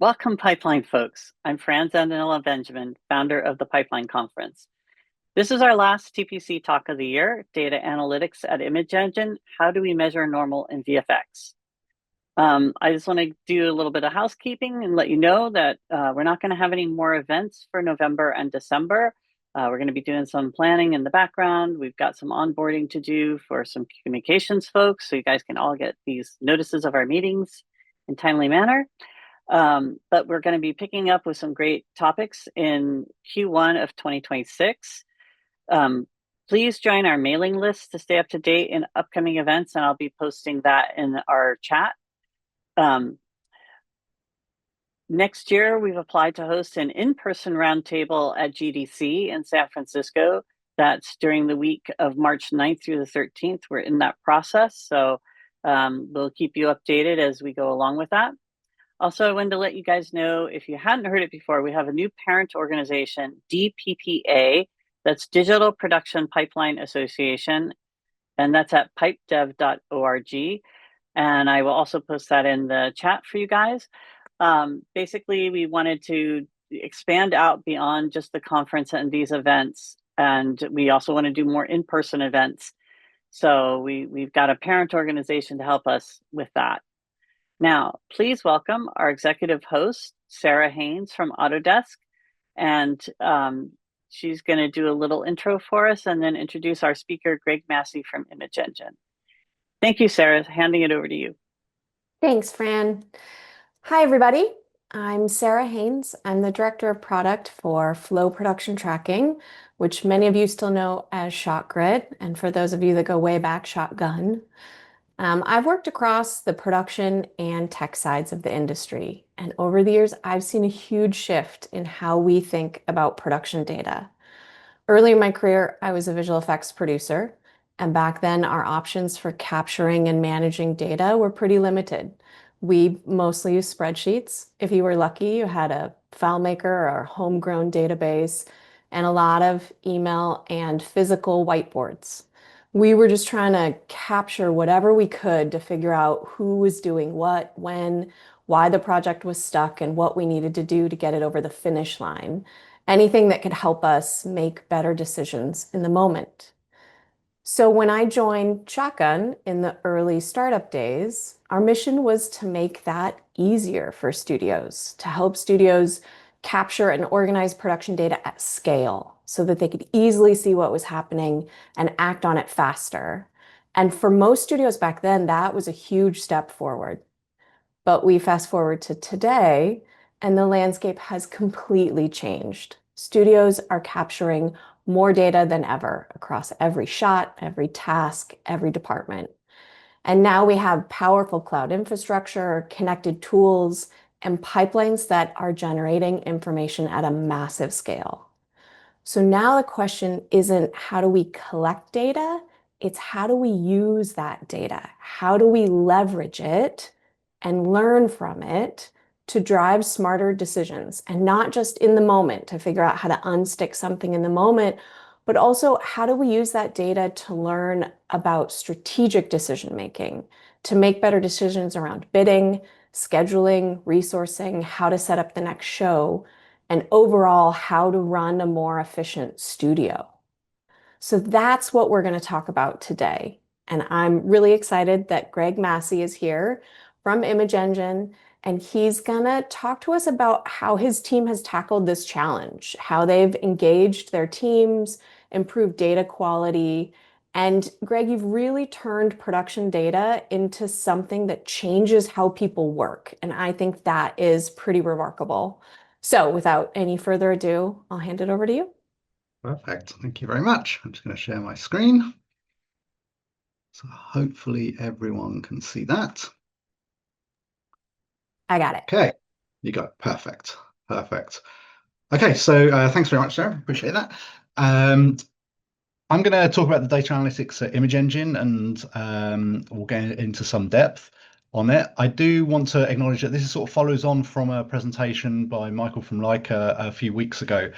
Welcome, Pipeline folks. I'm Fran Zandanilla Benjamin, founder of the Pipeline Conference. This is our last TPC talk of the year, Data Analytics at Image Engine. How do we measure normal in VFX? I just want to do a little bit of housekeeping and let you know that we're not going to have any more events for November and December. We're going to be doing some planning in the background. We've got some onboarding to do for some communications folks, so you guys can all get these notices of our meetings in timely manner. But we're going to be picking up with some great topics in Q1 of 2026. Please join our mailing list to stay up to date in upcoming events, and I'll be posting that in our chat. Next year, we've applied to host an in-person roundtable at GDC in San Francisco. That's during the week of March 9th through the 13th. We're in that process, so we'll keep you updated as we go along with that. Also, I wanted to let you guys know, if you hadn't heard it before, we have a new parent organization, DPPA, that's Digital Production Pipeline Association, and that's at pipedev.org. And I will also post that in the chat for you guys. Basically, we wanted to expand out beyond just the conference and these events, and we also want to do more in-person events. So we've got a parent organization to help us with that. Now, please welcome our executive host, Sarah Haynes from Autodesk, and she's going to do a little intro for us and then introduce our speaker, Greg Massey from Image Engine. Thank you, Sarah. Handing it over to you. Thanks, Fran. Hi, everybody. I'm Sarah Haynes. I'm the Director of Product for Flow Production Tracking, which many of you still know as ShotGrid, and for those of you that go way back, Shotgun. I've worked across the production and tech sides of the industry, and over the years, I've seen a huge shift in how we think about production data. Early in my career, I was a visual effects producer, and back then, our options for capturing and managing data were pretty limited. We mostly used spreadsheets. If you were lucky, you had a FileMaker or a homegrown database, and a lot of email and physical whiteboards. We were just trying to capture whatever we could to figure out who was doing what, when, why the project was stuck, and what we needed to do to get it over the finish line. Anything that could help us make better decisions in the moment. So when I joined Shotgun in the early startup days, our mission was to make that easier for studios, to help studios capture and organize production data at scale so that they could easily see what was happening and act on it faster. And for most studios back then, that was a huge step forward. But we fast forward to today, and the landscape has completely changed. Studios are capturing more data than ever across every shot, every task, every department. And now we have powerful cloud infrastructure, connected tools, and pipelines that are generating information at a massive scale. So now the question isn't how do we collect data? It's how do we use that data? How do we leverage it and learn from it to drive smarter decisions, and not just in the moment to figure out how to unstick something in the moment, but also how do we use that data to learn about strategic decision making, to make better decisions around bidding, scheduling, resourcing, how to set up the next show, and overall how to run a more efficient studio. So that's what we're going to talk about today. And I'm really excited that Greg Massey is here from Image Engine, and he's going to talk to us about how his team has tackled this challenge, how they've engaged their teams, improved data quality. And Greg, you've really turned production data into something that changes how people work. And I think that is pretty remarkable. So without any further ado, I'll hand it over to you. Perfect. Thank you very much. I'm just going to share my screen. So hopefully everyone can see that. I got it. Okay, you got it. Perfect. Perfect. Okay, so thanks very much, Sarah. Appreciate that. I'm going to talk about the data analytics at Image Engine, and we'll get into some depth on it. I do want to acknowledge that this sort of follows on from a presentation by Michael from Leica a few weeks ago,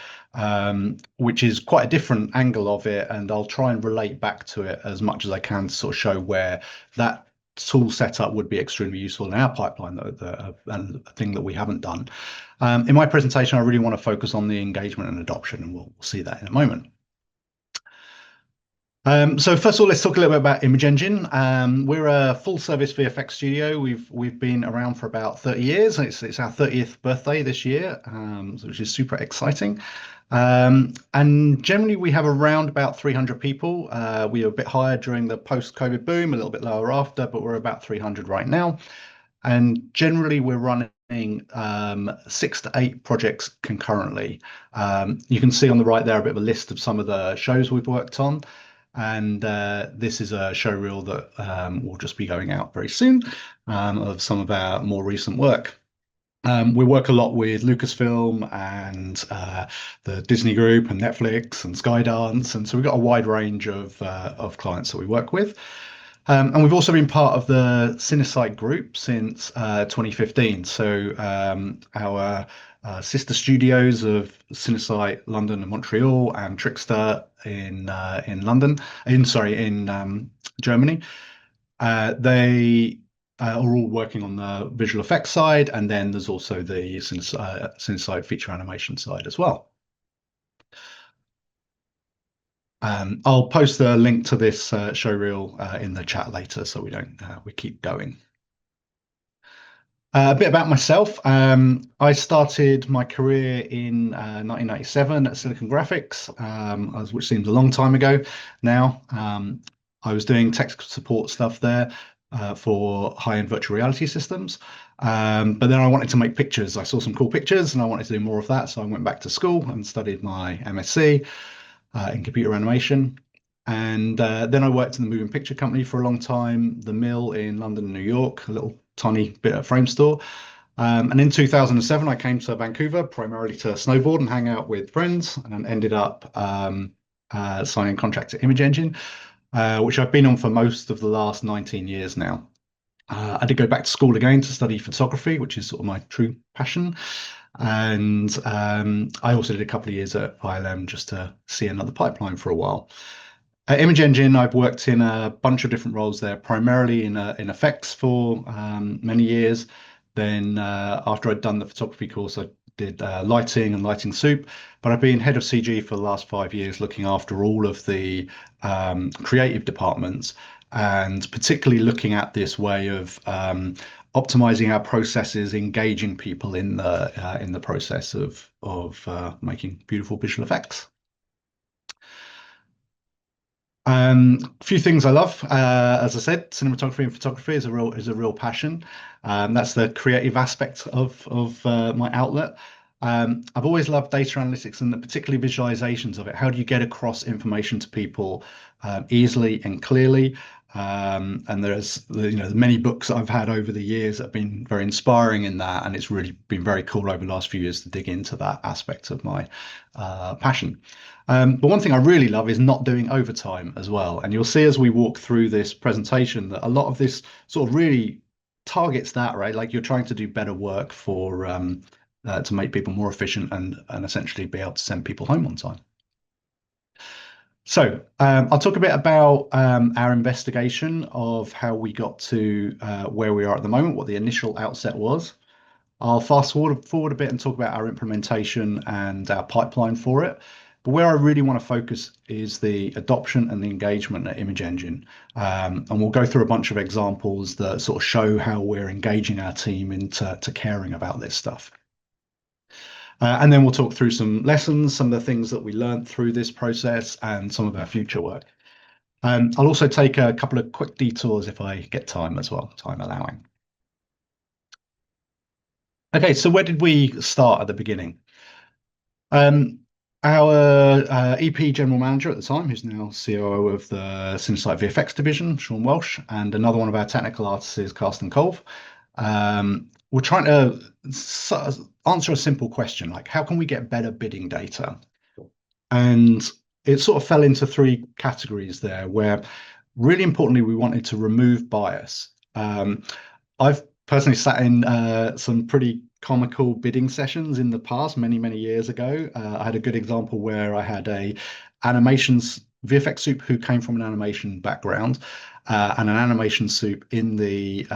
which is quite a different angle of it, and I'll try and relate back to it as much as I can to sort of show where that tool setup would be extremely useful in our pipeline, and a thing that we haven't done. In my presentation, I really want to focus on the engagement and adoption, and we'll see that in a moment. So first of all, let's talk a little bit about Image Engine. We're a full-service VFX studio. We've been around for about 30 years. It's our 30th birthday this year, which is super exciting. And generally, we have around about 300 people. We were a bit higher during the post-COVID boom, a little bit lower after, but we're about 300 right now. And generally, we're running 6 to 8 projects concurrently. You can see on the right there a bit of a list of some of the shows we've worked on. And this is a show reel that will just be going out very soon of some of our more recent work. We work a lot with Lucasfilm and the Disney Group and Netflix and Skydance, and so we've got a wide range of clients that we work with. And we've also been part of the Cinesite group since 2015. So our sister studios of Cinesite London and Montreal and Trickster in Germany. They are all working on the visual effects side, and then there's also the Cinesite feature animation side as well. I'll post the link to this show reel in the chat later, so we keep going. A bit about myself. I started my career in 1997 at Silicon Graphics, which seems a long time ago now. I was doing tech support stuff there for high-end virtual reality systems. But then I wanted to make pictures. I saw some cool pictures and I wanted to do more of that. So I went back to school and studied my MSc in computer animation. And then I worked in the moving picture company for a long time, The Mill in London and New York, a little tiny bit of frame store. And in 2007, I came to Vancouver primarily to snowboard and hang out with friends, and ended up signing a contract at Image Engine, which I've been on for most of the last 19 years now. I did go back to school again to study photography, which is sort of my true passion. And I also did a couple of years at ILM just to see another pipeline for a while. At Image Engine, I've worked in a bunch of different roles there, primarily in effects for many years. Then after I'd done the photography course, I did lighting and lighting soup. But I've been head of CG for the last 5 years, looking after all of the creative departments, and particularly looking at this way of optimizing our processes, engaging people in the process of making beautiful visual effects. A few things I love. As I said, cinematography and photography is a real passion. That's the creative aspect of my outlet. I've always loved data analytics and particularly visualizations of it. How do you get across information to people easily and clearly? And there's many books I've had over the years that have been very inspiring in that, and it's really been very cool over the last few years to dig into that aspect of my passion. But one thing I really love is not doing overtime as well. And you'll see as we walk through this presentation that a lot of this sort of really targets that, right? Like you're trying to do better work for to make people more efficient and essentially be able to send people home on time. So I'll talk a bit about our investigation of how we got to where we are at the moment, what the initial outset was. I'll fast forward a bit and talk about our implementation and our pipeline for it. But where I really want to focus is the adoption and the engagement at Image Engine. And we'll go through a bunch of examples that sort of show how we're engaging our team into caring about this stuff. And then we'll talk through some lessons, some of the things that we learned through this process, and some of our future work. I'll also take a couple of quick detours if I get time as well, time allowing. Okay, so where did we start at the beginning? Our EP general manager at the time, who's now COO of the Cinesite VFX division, Sean Welsh, and another one of our technical artists is Carsten Kolb. We're trying to answer a simple question, like how can we get better bidding data? And it sort of fell into 3 categories there, where really importantly, we wanted to remove bias. I've personally sat in some pretty comical bidding sessions in the past, many years ago. I had a good example where I had a animations VFX soup who came from an animation background, and an animation soup in the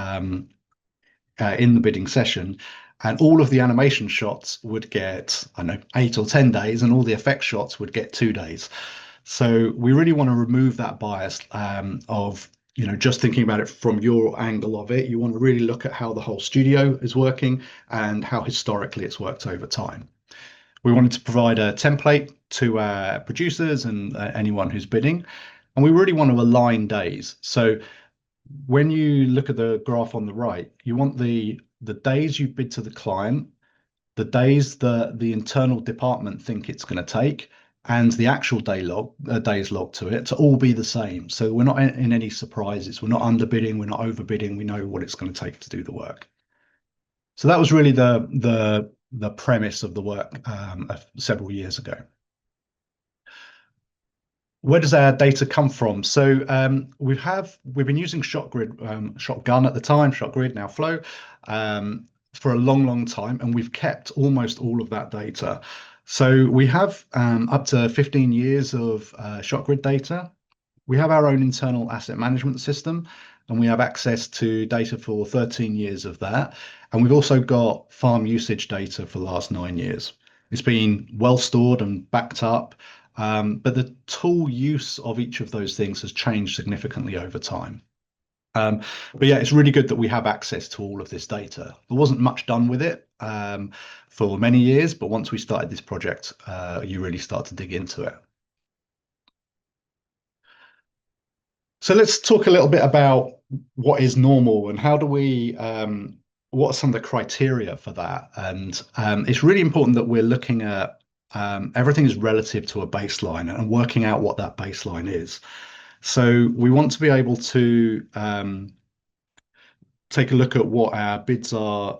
bidding session, and all of the animation shots would get, I don't know, 8 or 10 days, and all the effect shots would get 2 days. So we really want to remove that bias of just thinking about it from your angle of it. You want to really look at how the whole studio is working and how historically it's worked over time. We wanted to provide a template to producers and anyone who's bidding, and we really want to align days. So when you look at the graph on the right, you want the days you bid to the client, the days that the internal department think it's going to take, and the actual days log to it to all be the same. So we're not in any surprises. We're not underbidding. We're not overbidding. We know what it's going to take to do the work. So that was really the premise of the work several years ago. Where does our data come from? So we've been using ShotGrid, Shotgun at the time, ShotGrid, now Flow, for a long time, and we've kept almost all of that data. So we have up to 15 years of ShotGrid data. We have our own internal asset management system, and we have access to data for 13 years of that. And we've also got farm usage data for the last 9 years. It's been well stored and backed up, but the tool use of each of those things has changed significantly over time. But yeah, it's really good that we have access to all of this data. There wasn't much done with it for many years, but once we started this project, you really start to dig into it. So let's talk a little bit about what is normal and how do we, what are some of the criteria for that? And it's really important that we're looking at everything is relative to a baseline and working out what that baseline is. So we want to be able to take a look at what our bids are,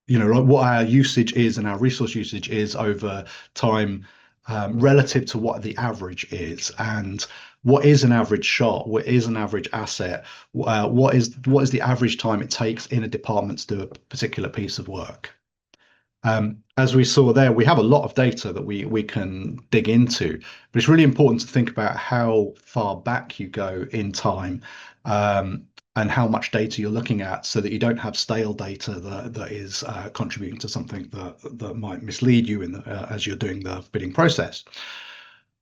what our usage is and our resource usage is over time, relative to what the average is, and what is an average shot, what is an average asset, what is the average time it takes in a department to do a particular piece of work. As we saw there, we have a lot of data that we can dig into, but it's really important to think about how far back you go in time, and how much data you're looking at, so that you don't have stale data that is contributing to something that might mislead you as you're doing the bidding process.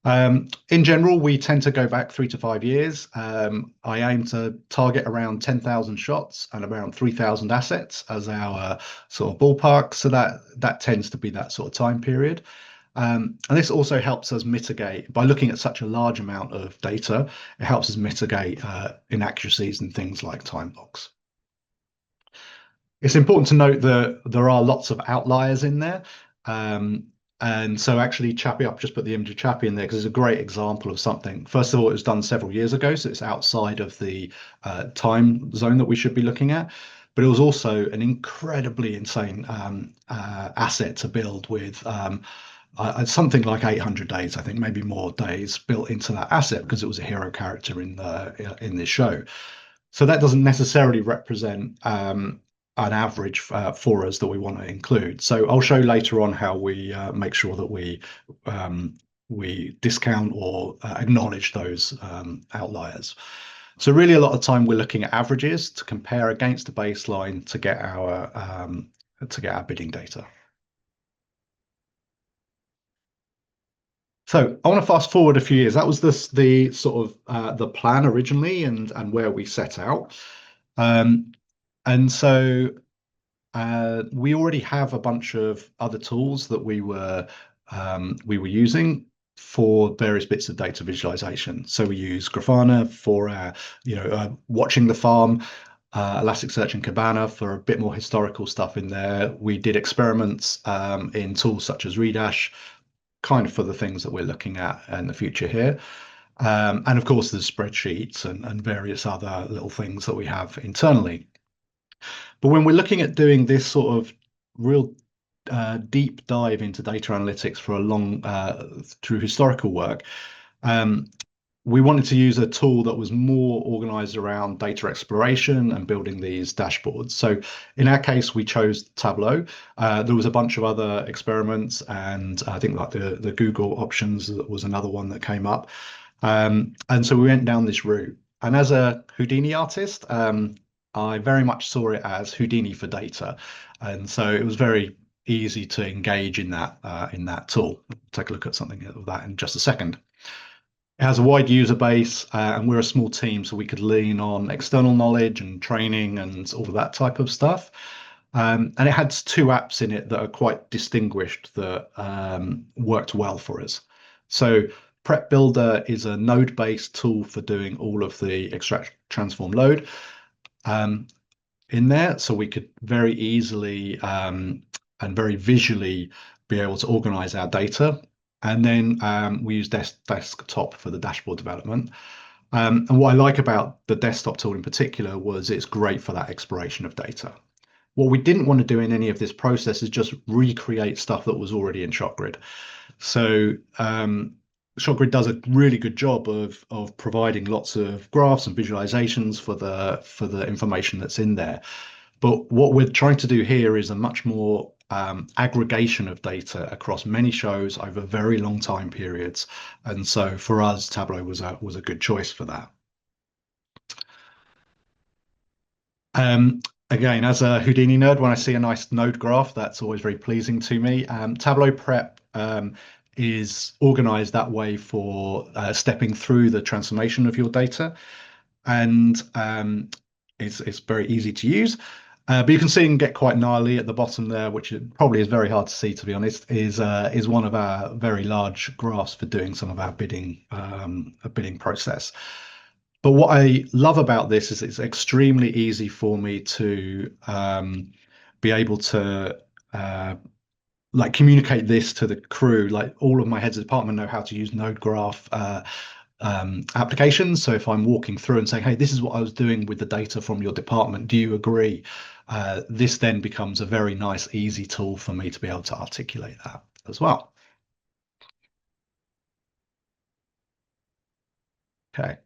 In general, we tend to go back 3 to 5 years. I aim to target around 10,000 shots and around 3,000 assets as our sort of ballpark. So that tends to be that sort of time period. And this also helps us mitigate, by looking at such a large amount of data, it helps us mitigate inaccuracies and things like time blocks. It's important to note that there are lots of outliers in there. And so actually Chappie, I've just put the image of Chappie in there because it's a great example of something. First of all, it was done several years ago, so it's outside of the time zone that we should be looking at. But it was also an incredibly insane asset to build with something like 800 days, I think, maybe more days built into that asset because it was a hero character in this show. So that doesn't necessarily represent an average for us that we want to include. So I'll show later on how we make sure that we discount or acknowledge those outliers. So really a lot of time we're looking at averages to compare against the baseline to get our bidding data. So I want to fast forward a few years. That was the sort of the plan originally and where we set out. And so we already have a bunch of other tools that we were using for various bits of data visualization. So we use Grafana for watching the farm, Elasticsearch and Kibana for a bit more historical stuff in there. We did experiments in tools such as Redash, kind of for the things that we're looking at in the future here. And of course, there's spreadsheets and various other little things that we have internally. But when we're looking at doing this sort of real deep dive into data analytics for a long through historical work, we wanted to use a tool that was more organized around data exploration and building these dashboards. So in our case, we chose Tableau. There was a bunch of other experiments, and I think like the Google options was another one that came up. And so we went down this route. And as a Houdini artist, I very much saw it as Houdini for data. And so it was very easy to engage in that tool. Take a look at something of that in just a second. It has a wide user base, and we're a small team, so we could lean on external knowledge and training and all of that type of stuff. And it had 2 apps in it that are quite distinguished that worked well for us. So Prep Builder is a node-based tool for doing all of the extract, transform, load in there, so we could very easily and very visually be able to organize our data. And then we use desktop for the dashboard development. And what I like about the desktop tool in particular was it's great for that exploration of data. What we didn't want to do in any of this process is just recreate stuff that was already in ShotGrid. So ShotGrid does a really good job of providing lots of graphs and visualizations for the information that's in there. But what we're trying to do here is a much more aggregation of data across many shows over very long time periods. And so for us, Tableau was a good choice for that. Again, as a Houdini nerd, when I see a nice node graph, that's always very pleasing to me. Tableau Prep is organized that way for stepping through the transformation of your data. And it's very easy to use. But you can see and get quite gnarly at the bottom there, which probably is very hard to see, to be honest, is one of our very large graphs for doing some of our bidding process. But what I love about this is it's extremely easy for me to be able to like communicate this to the crew. Like all of my heads of department know how to use node graph applications. So if I'm walking through and saying, hey, this is what I was doing with the data from your department, do you agree? This then becomes a very nice, easy tool for me to be able to articulate that as well. Okay.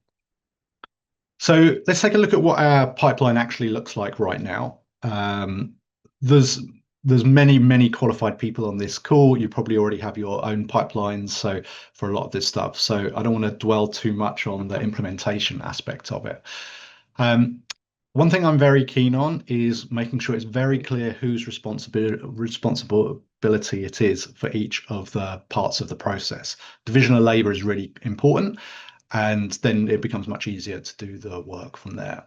So let's take a look at what our pipeline actually looks like right now. There's many qualified people on this call. You probably already have your own pipelines, so for a lot of this stuff. So I don't want to dwell too much on the implementation aspect of it. One thing I'm very keen on is making sure it's very clear whose responsibility it is for each of the parts of the process. Division of labor is really important, and then it becomes much easier to do the work from there.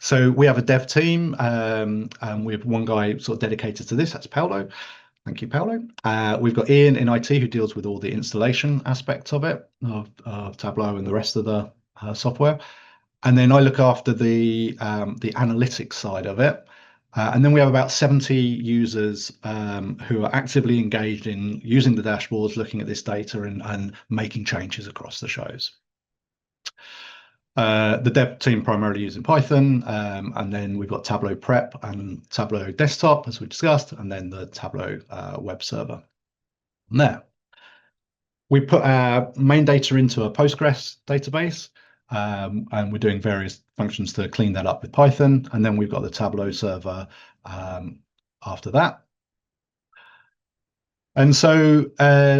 So we have a dev team, and we have one guy sort of dedicated to this. That's Paolo. Thank you, Paolo. We've got Ian in IT who deals with all the installation aspects of it, of Tableau and the rest of the software. And then I look after the analytics side of it. And then we have about 70 users who are actively engaged in using the dashboards, looking at this data and making changes across the shows. The dev team primarily using Python, and then we've got Tableau Prep and Tableau Desktop, as we discussed, and then the Tableau web server. And there. We put our main data into a Postgres database, and we're doing various functions to clean that up with Python. And then we've got the Tableau server after that. And so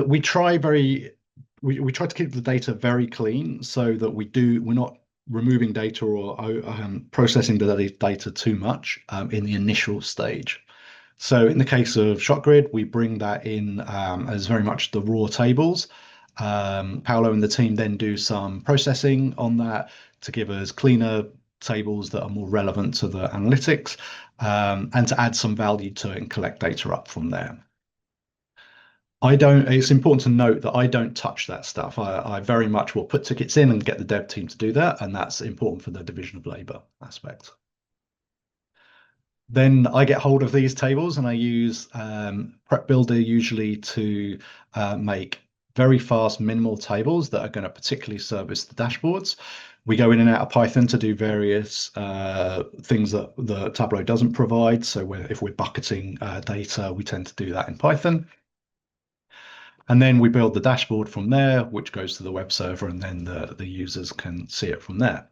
we try to keep the data very clean so that we're not removing data or processing the data too much in the initial stage. So in the case of ShotGrid, we bring that in as very much the raw tables. Paolo and the team then do some processing on that to give us cleaner tables that are more relevant to the analytics, and to add some value to it and collect data up from there. It's important to note that I don't touch that stuff. I very much will put tickets in and get the dev team to do that, and that's important for the division of labor aspect. Then I get hold of these tables and I use Prep Builder usually to make very fast minimal tables that are going to particularly service the dashboards. We go in and out of Python to do various things that the Tableau doesn't provide. So if we're bucketing data, we tend to do that in Python. And then we build the dashboard from there, which goes to the web server, and then the users can see it from there.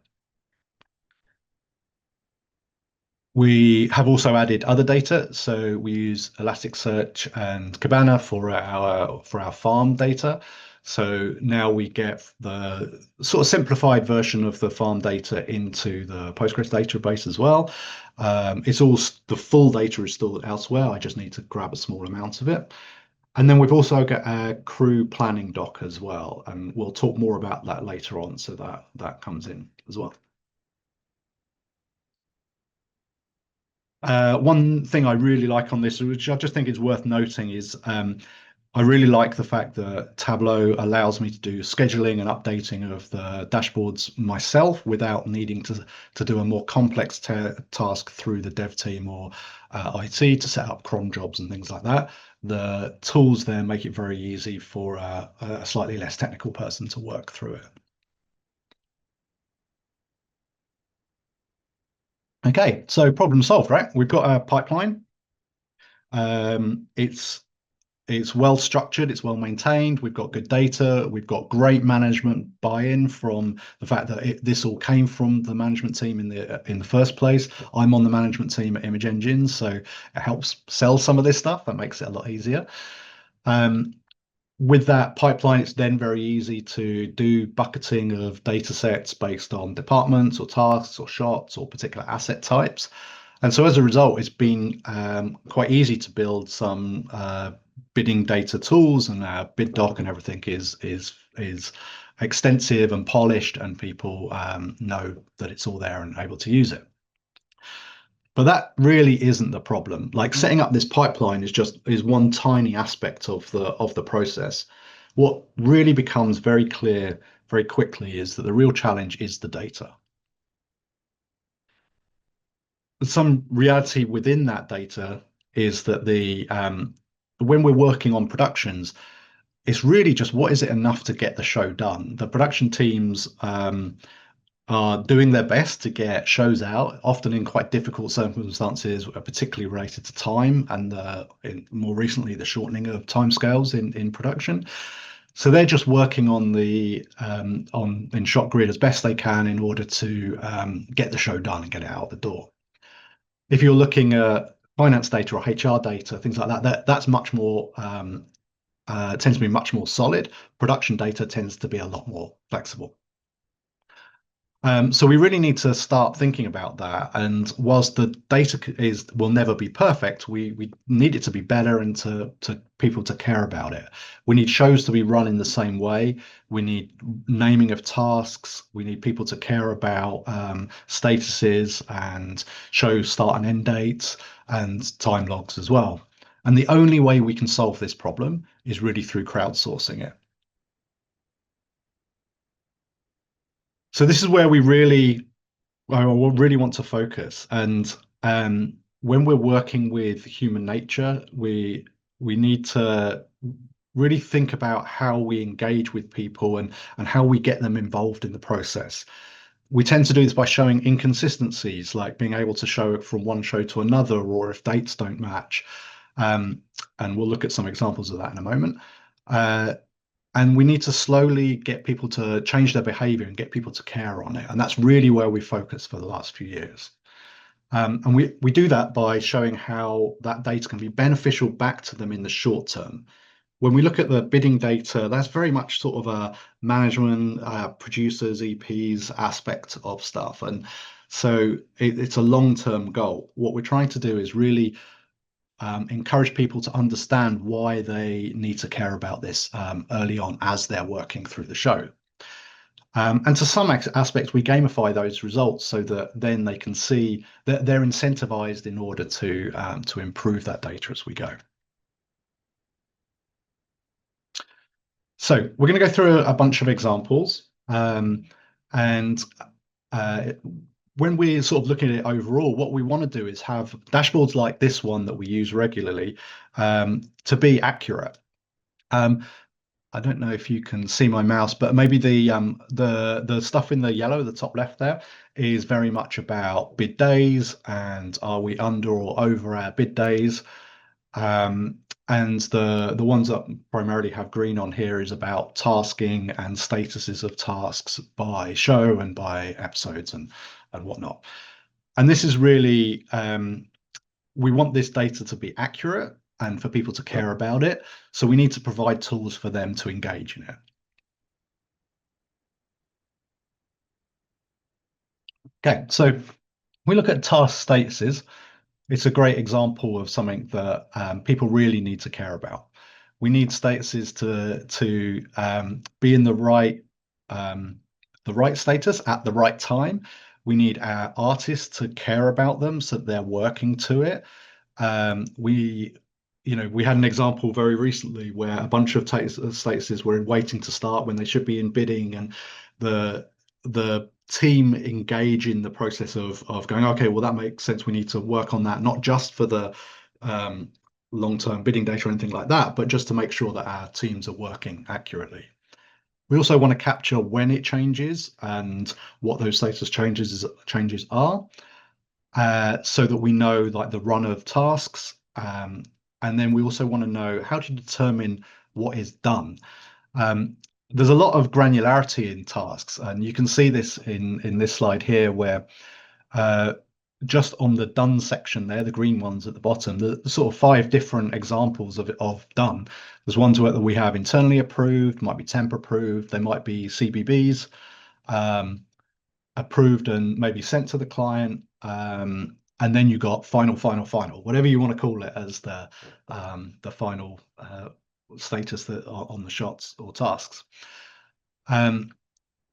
We have also added other data, so we use Elasticsearch and Kibana for our farm data. So now we get the sort of simplified version of the farm data into the Postgres database as well. It's all the full data is still elsewhere. I just need to grab a small amount of it. And then we've also got a crew planning doc as well, and we'll talk more about that later on. So that comes in as well. One thing I really like on this, which I just think is worth noting, is I really like the fact that Tableau allows me to do scheduling and updating of the dashboards myself without needing to do a more complex task through the dev team or IT to set up cron jobs and things like that. The tools there make it very easy for a slightly less technical person to work through it. Okay, so problem solved, right? We've got a pipeline. It's well structured, it's well maintained, we've got good data, we've got great management buy-in from the fact that this all came from the management team in the first place. I'm on the management team at Image Engine, so it helps sell some of this stuff. That makes it a lot easier. With that pipeline, it's then very easy to do bucketing of data sets based on departments or tasks or shots or particular asset types. And so as a result, it's been quite easy to build some bidding data tools, and our bid doc and everything is extensive and polished, and people know that it's all there and able to use it. But that really isn't the problem. Like, setting up this pipeline is one tiny aspect of the process. What really becomes very clear very quickly is that the real challenge is the data. Some reality within that data is that when we're working on productions, it's really just, what is it enough to get the show done? The production teams are doing their best to get shows out, often in quite difficult circumstances, particularly related to time and more recently the shortening of timescales in production. So they're just working on in ShotGrid as best they can in order to get the show done and get it out the door. If you're looking at finance data or HR data, things like that, that's much more tends to be much more solid. Production data tends to be a lot more flexible. So we really need to start thinking about that. And whilst the data will never be perfect, we need it to be better and to people to care about it. We need shows to be run in the same way. We need naming of tasks. We need people to care about statuses and show start and end dates and time logs as well. And the only way we can solve this problem is really through crowdsourcing it. So this is where I really want to focus. And when we're working with human nature, we need to really think about how we engage with people and how we get them involved in the process. We tend to do this by showing inconsistencies, like being able to show it from one show to another, or if dates don't match. And we'll look at some examples of that in a moment. And we need to slowly get people to change their behavior and get people to care on it. And that's really where we focused for the last few years. And we do that by showing how that data can be beneficial back to them in the short term. When we look at the bidding data, that's very much sort of a management, producers, EPs aspect of stuff. And so it's a long-term goal. What we're trying to do is really encourage people to understand why they need to care about this early on as they're working through the show. And to some aspects, we gamify those results so that then they can see that they're incentivized in order to improve that data as we go. So we're going to go through a bunch of examples. When we're sort of looking at it overall, what we want to do is have dashboards like this one that we use regularly to be accurate. I don't know if you can see my mouse, but maybe the stuff in the yellow, the top left there, is very much about bid days and are we under or over our bid days. And the ones that primarily have green on here is about tasking and statuses of tasks by show and by episodes and whatnot. And this is really, we want this data to be accurate and for people to care about it. So we need to provide tools for them to engage in it. Okay, so we look at task statuses. It's a great example of something that people really need to care about. We need statuses to be in the right status at the right time. We need our artists to care about them so that they're working to it. We had an example very recently where a bunch of statuses were waiting to start when they should be in bidding, and the team engage in the process of going, okay, well, that makes sense. We need to work on that, not just for the long-term bidding data or anything like that, but just to make sure that our teams are working accurately. We also want to capture when it changes and what those status changes are, so that we know like the run of tasks. And then we also want to know how to determine what is done. There's a lot of granularity in tasks, and you can see this in this slide here, where just on the done section there, the green ones at the bottom, the sort of 5 different examples of done. There's ones where we have internally approved, might be temp approved, they might be CBBs, approved and maybe sent to the client, and then you got final, whatever you want to call it as the final status that are on the shots or tasks.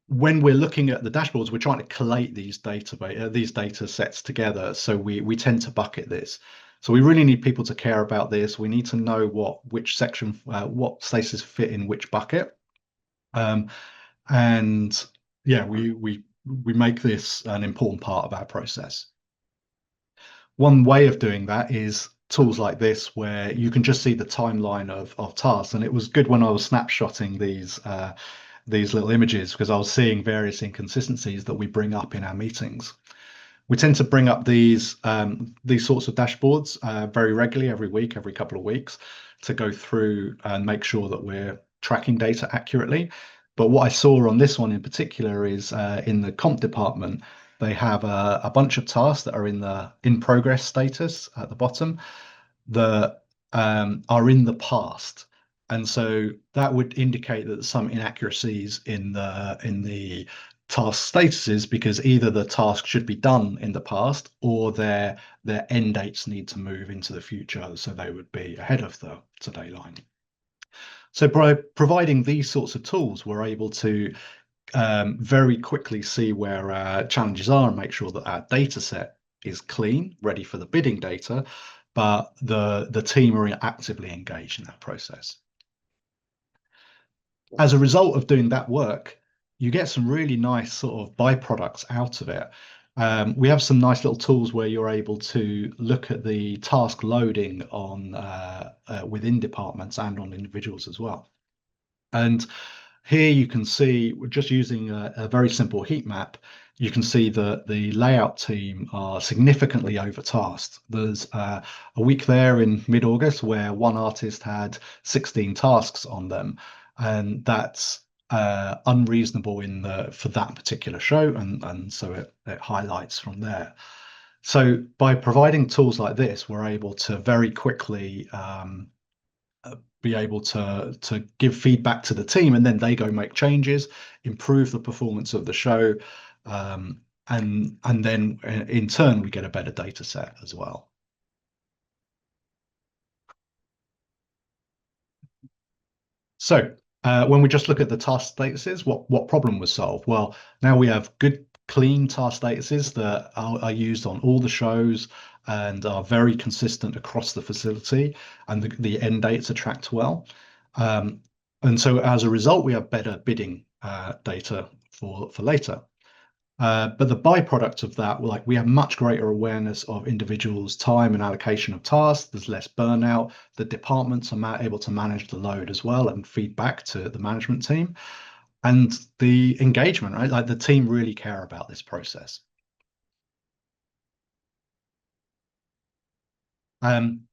When we're looking at the dashboards, we're trying to collate these data sets together. So we tend to bucket this. So we really need people to care about this. We need to know which section, what statuses fit in which bucket. And yeah, we make this an important part of our process. One way of doing that is tools like this, where you can just see the timeline of tasks. And it was good when I was snapshotting these little images, because I was seeing various inconsistencies that we bring up in our meetings. We tend to bring up these sorts of dashboards very regularly, every week, every couple of weeks, to go through and make sure that we're tracking data accurately. But what I saw on this one in particular is in the comp department, they have a bunch of tasks that are in progress status at the bottom that are in the past. And so that would indicate that there's some inaccuracies in the task statuses, because either the task should be done in the past or their end dates need to move into the future, so they would be ahead of the today line. So by providing these sorts of tools, we're able to very quickly see where our challenges are and make sure that our data set is clean, ready for the bidding data, but the team are actively engaged in that process. As a result of doing that work, you get some really nice sort of byproducts out of it. We have some nice little tools where you're able to look at the task loading on within departments and on individuals as well. And here you can see, we're just using a very simple heat map. You can see that the layout team are significantly overtasked. There's a week there in mid-August where one artist had 16 tasks on them, and that's unreasonable for that particular show, and so it highlights from there. So by providing tools like this, we're able to very quickly be able to give feedback to the team, and then they go make changes, improve the performance of the show, and then in turn we get a better data set as well. So when we just look at the task statuses, what problem was solved? Well, now we have good, clean task statuses that are used on all the shows and are very consistent across the facility, and the end dates are tracked well. And so as a result, we have better bidding data for later. But the byproduct of that, we have much greater awareness of individuals' time and allocation of tasks. There's less burnout. The departments are able to manage the load as well and feed back to the management team. And the engagement, right? Like the team really care about this process.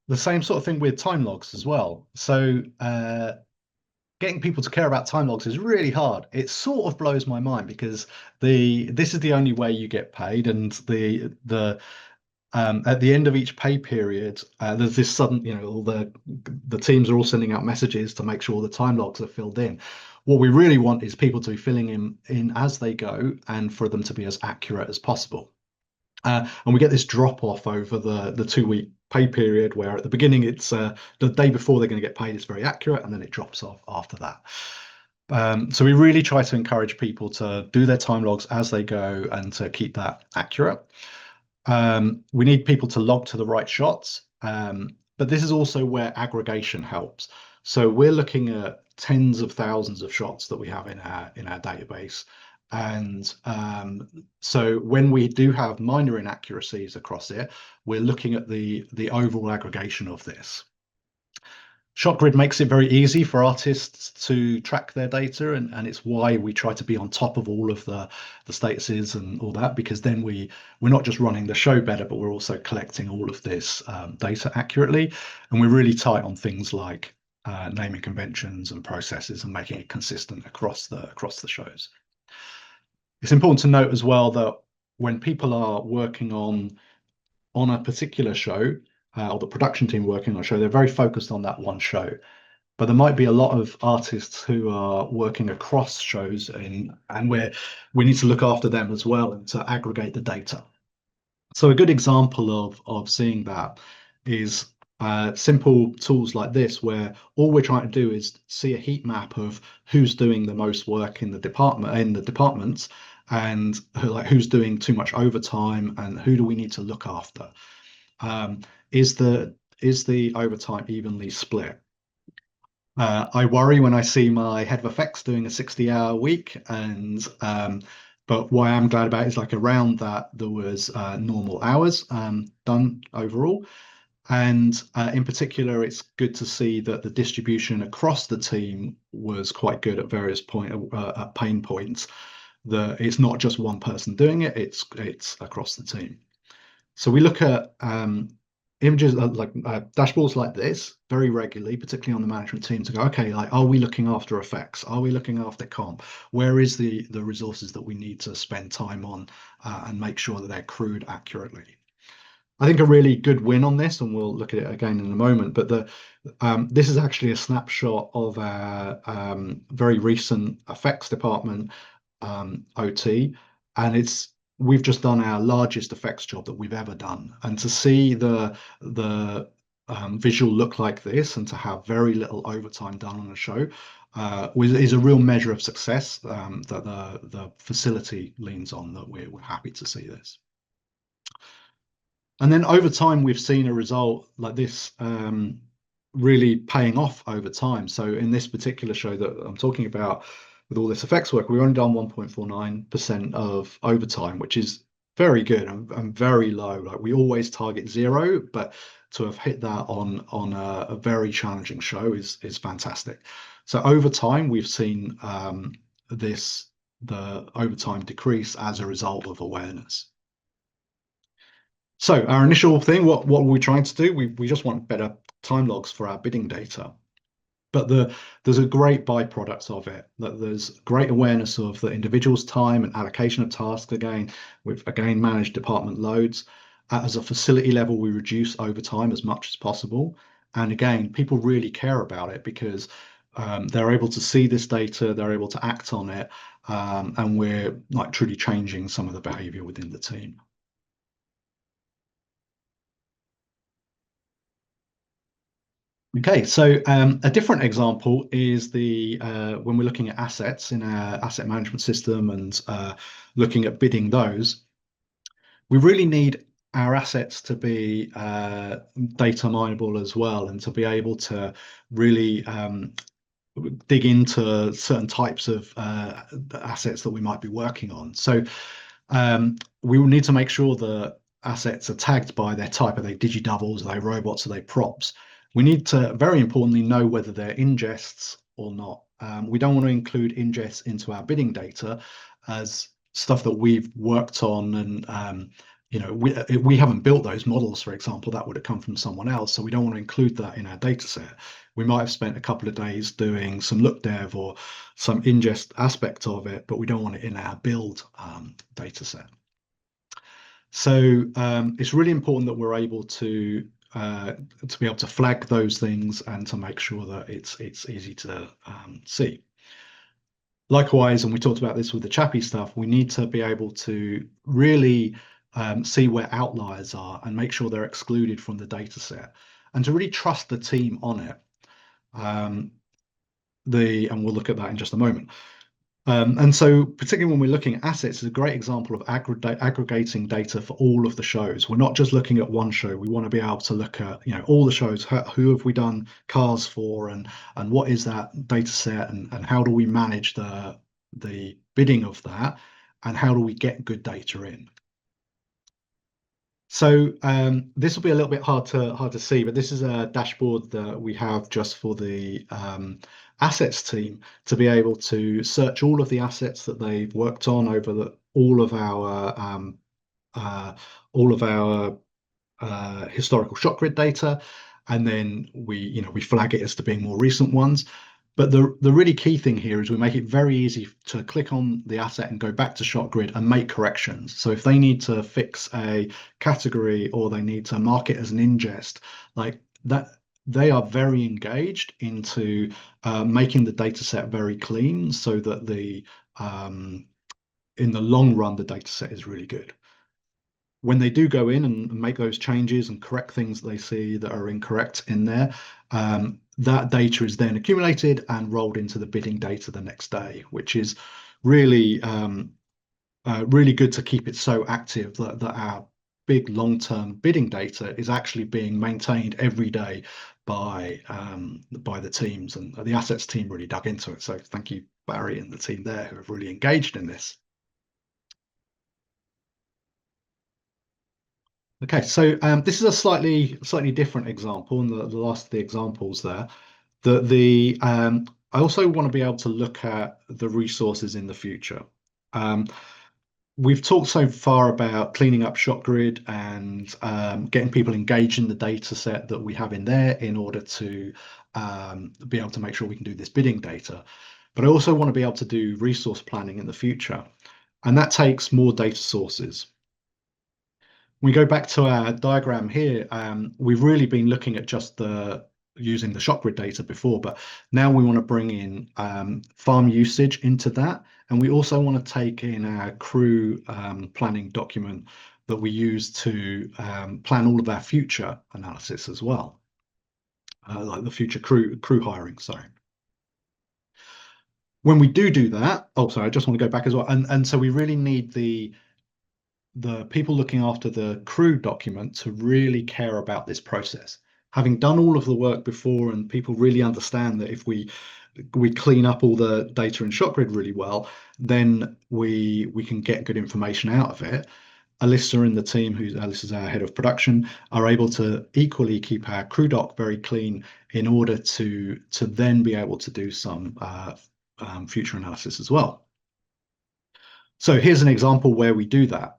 The same sort of thing with time logs as well. So getting people to care about time logs is really hard. It sort of blows my mind because this is the only way you get paid, and the at the end of each pay period, there's this sudden, all the teams are all sending out messages to make sure the time logs are filled in. What we really want is people to be filling in as they go, and for them to be as accurate as possible. And we get this drop off over the 2 week pay period, where at the beginning it's the day before they're going to get paid, it's very accurate, and then it drops off after that. So we really try to encourage people to do their time logs as they go and to keep that accurate. We need people to log to the right shots, but this is also where aggregation helps. So we're looking at tens of thousands of shots that we have in our database, and so when we do have minor inaccuracies across it, we're looking at the overall aggregation of this. ShotGrid makes it very easy for artists to track their data, and it's why we try to be on top of all of the statuses and all that, because then we're not just running the show better, but we're also collecting all of this data accurately, and we're really tight on things like naming conventions and processes and making it consistent across the shows. It's important to note as well that when people are working on a particular show, or the production team working on a show, they're very focused on that one show. But there might be a lot of artists who are working across shows, and we need to look after them as well and to aggregate the data. So a good example of seeing that is simple tools like this, where all we're trying to do is see a heat map of who's doing the most work in the departments, and who's doing too much overtime, and who do we need to look after. Is the overtime evenly split? I worry when I see my head of effects doing a 60-hour week, and but what I'm glad about is, like, around that there was normal hours done overall, and in particular it's good to see that the distribution across the team was quite good at various pain points, that it's not just one person doing it, it's across the team. So we look at images like dashboards like this very regularly, particularly on the management team, to go, okay, like, are we looking after effects? Are we looking after comp? Where is the resources that we need to spend time on, and make sure that they're crewed accurately? I think a really good win on this, and we'll look at it again in a moment, but this is actually a snapshot of our very recent effects department OT, and we've just done our largest effects job that we've ever done, and to see the visual look like this, and to have very little overtime done on a show, is a real measure of success that the facility leans on, that we're happy to see this. And then over time, we've seen a result like this really paying off over time. So in this particular show that I'm talking about, with all this effects work, we've only done 1.49% of overtime, which is very good and very low. Like, we always target 0, but to have hit that on a very challenging show is fantastic. So over time, we've seen the overtime decrease as a result of awareness. So our initial thing, what were we trying to do? We just want better time logs for our bidding data. But there's a great byproduct of it, that there's great awareness of the individual's time and allocation of tasks. We've managed department loads. As a facility level, we reduce overtime as much as possible. And again, people really care about it, because they're able to see this data, they're able to act on it, and we're, like, truly changing some of the behavior within the team. Okay, so a different example is when we're looking at assets in our asset management system, and looking at bidding those, we really need our assets to be data mineable as well, and to be able to really dig into certain types of assets that we might be working on. So we will need to make sure that assets are tagged by their type. Are they digidoubles? Are they robots? Are they props? We need to, very importantly, know whether they're ingests or not. We don't want to include ingests into our bidding data as stuff that we've worked on and we haven't built those models, for example. That would have come from someone else, so we don't want to include that in our data set. We might have spent a couple of days doing some look dev or some ingest aspect of it, but we don't want it in our build data set. So it's really important that we're able to be able to flag those things and to make sure that it's easy to see. Likewise, and we talked about this with the Chappie stuff, we need to be able to really see where outliers are and make sure they're excluded from the data set, and to really trust the team on it. And we'll look at that in just a moment. And so particularly when we're looking at assets, it's a great example of aggregating data for all of the shows. We're not just looking at one show. We want to be able to look at all the shows. Who have we done cars for, and what is that data set, and how do we manage the bidding of that, and how do we get good data in? So this will be a little bit hard to see, but this is a dashboard that we have just for the assets team to be able to search all of the assets that they've worked on over all of our historical shot grid data, and then we flag it as to being more recent ones. But the really key thing here is we make it very easy to click on the asset and go back to ShotGrid and make corrections. So if they need to fix a category or they need to mark it as an ingest, like that, they are very engaged into making the data set very clean, so that in the long run, the data set is really good. When they do go in and make those changes and correct things they see that are incorrect in there, that data is then accumulated and rolled into the bidding data the next day, which is really really good to keep it so active that our big long-term bidding data is actually being maintained every day by the teams, and the assets team really dug into it. So thank you, Barry, and the team there who have really engaged in this. Okay, so this is a slightly different example, and the last of the examples there. I also want to be able to look at the resources in the future. We've talked so far about cleaning up ShotGrid and getting people engaged in the data set that we have in there in order to be able to make sure we can do this bidding data. But I also want to be able to do resource planning in the future, and that takes more data sources. We go back to our diagram here. We've really been looking at just using the ShotGrid data before, but now we want to bring in farm usage into that, and we also want to take in our crew planning document that we use to plan all of our future analysis as well, like the future crew hiring. Sorry. When we do that, oh, sorry, I just want to go back as well, and so we really need the people looking after the crew document to really care about this process. Having done all of the work before, and people really understand that if we clean up all the data in ShotGrid really well, then we can get good information out of it. Alyssa and the team, Alyssa's our head of production, are able to equally keep our crew doc very clean in order to then be able to do some future analysis as well. So here's an example where we do that.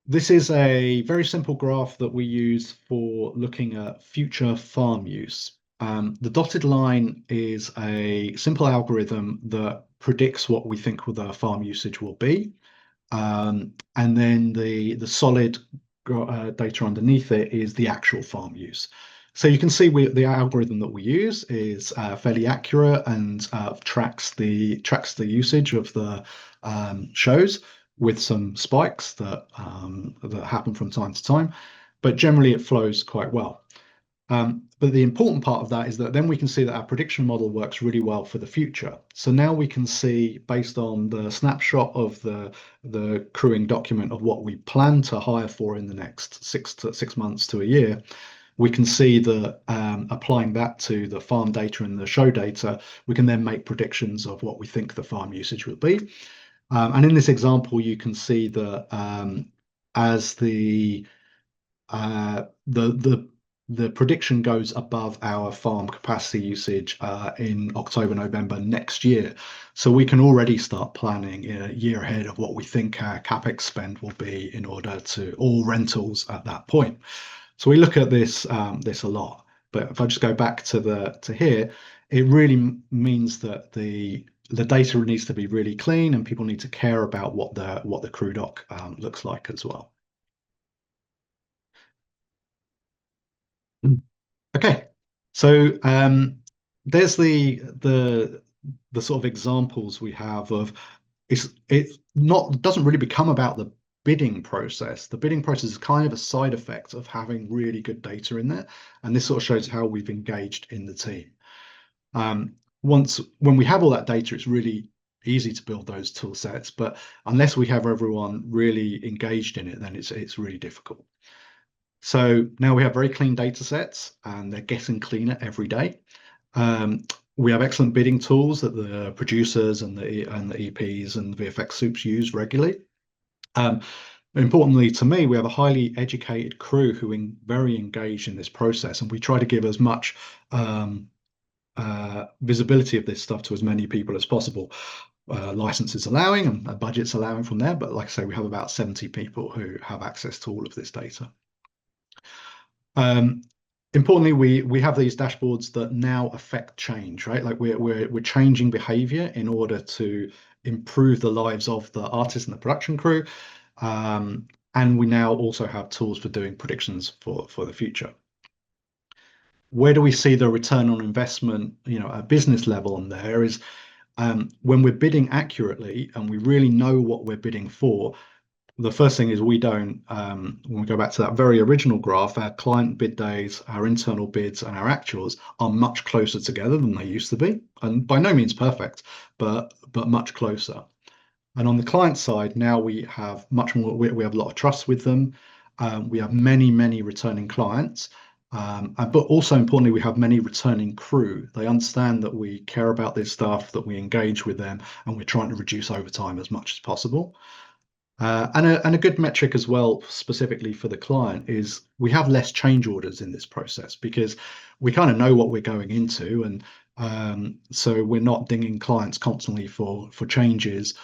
This is a very simple graph that we use for looking at future farm use. The dotted line is a simple algorithm that predicts what we think the farm usage will be. And then the solid data underneath it is the actual farm use. So you can see the algorithm that we use is fairly accurate and tracks the usage of the shows, with some spikes that happen from time to time, but generally it flows quite well. But the important part of that is that then we can see that our prediction model works really well for the future. So now we can see, based on the snapshot of the crewing document of what we plan to hire for in the next 6 months to a year, we can see that applying that to the farm data and the show data, we can then make predictions of what we think the farm usage will be. And in this example, you can see that as the the prediction goes above our farm capacity usage in October, November next year. So we can already start planning a year ahead of what we think our capex spend will be in order to all rentals at that point. So we look at this a lot. But if I just go back to here, it really means that the data needs to be really clean, and people need to care about what the crew doc looks like as well. Okay, so there's the sort of examples we have of it not doesn't really become about the bidding process. The bidding process is kind of a side effect of having really good data in there, and this sort of shows how we've engaged in the team. When we have all that data, it's really easy to build those tool sets, but unless we have everyone really engaged in it, then it's really difficult. So now we have very clean data sets, and they're getting cleaner every day. We have excellent bidding tools that the producers and the EPs and the VFX soups use regularly. Importantly to me, we have a highly educated crew who are very engaged in this process, and we try to give as much visibility of this stuff to as many people as possible. Licenses allowing and budgets allowing from there, but like I say, we have about 70 people who have access to all of this data. Importantly, we have these dashboards that now affect change, right? Like we're changing behavior in order to improve the lives of the artists and the production crew. And we now also have tools for doing predictions for the future. Where do we see the return on investment, at business level on there is when we're bidding accurately and we really know what we're bidding for. The first thing is we don't, when we go back to that very original graph, our client bid days, our internal bids, and our actuals are much closer together than they used to be. And by no means perfect, but much closer. And on the client side, now we have much more, we have a lot of trust with them. We have many returning clients. But also importantly, we have many returning crew. They understand that we care about this stuff, that we engage with them, and we're trying to reduce overtime as much as possible. And a good metric as well, specifically for the client, is we have less change orders in this process because we kind of know what we're going into, and so we're not dinging clients constantly for changes.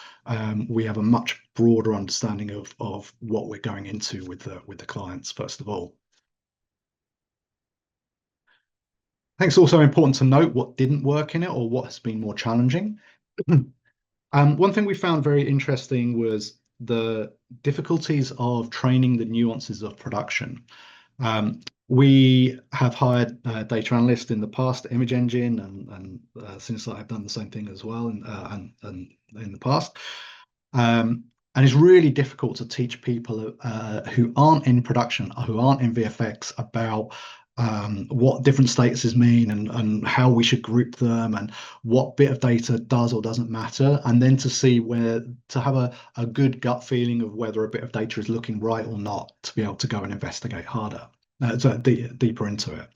We have a much broader understanding of what we're going into with the clients first of all. I think it's also important to note what didn't work in it or what has been more challenging. One thing we found very interesting was the difficulties of training the nuances of production. We have hired data analysts in the past, Image Engine and Cinesite have done the same thing as well, and in the past. And it's really difficult to teach people who aren't in production, who aren't in VFX, about what different statuses mean and how we should group them and what bit of data does or doesn't matter, and then to have a good gut feeling of whether a bit of data is looking right or not, to be able to go and investigate harder, deeper into it.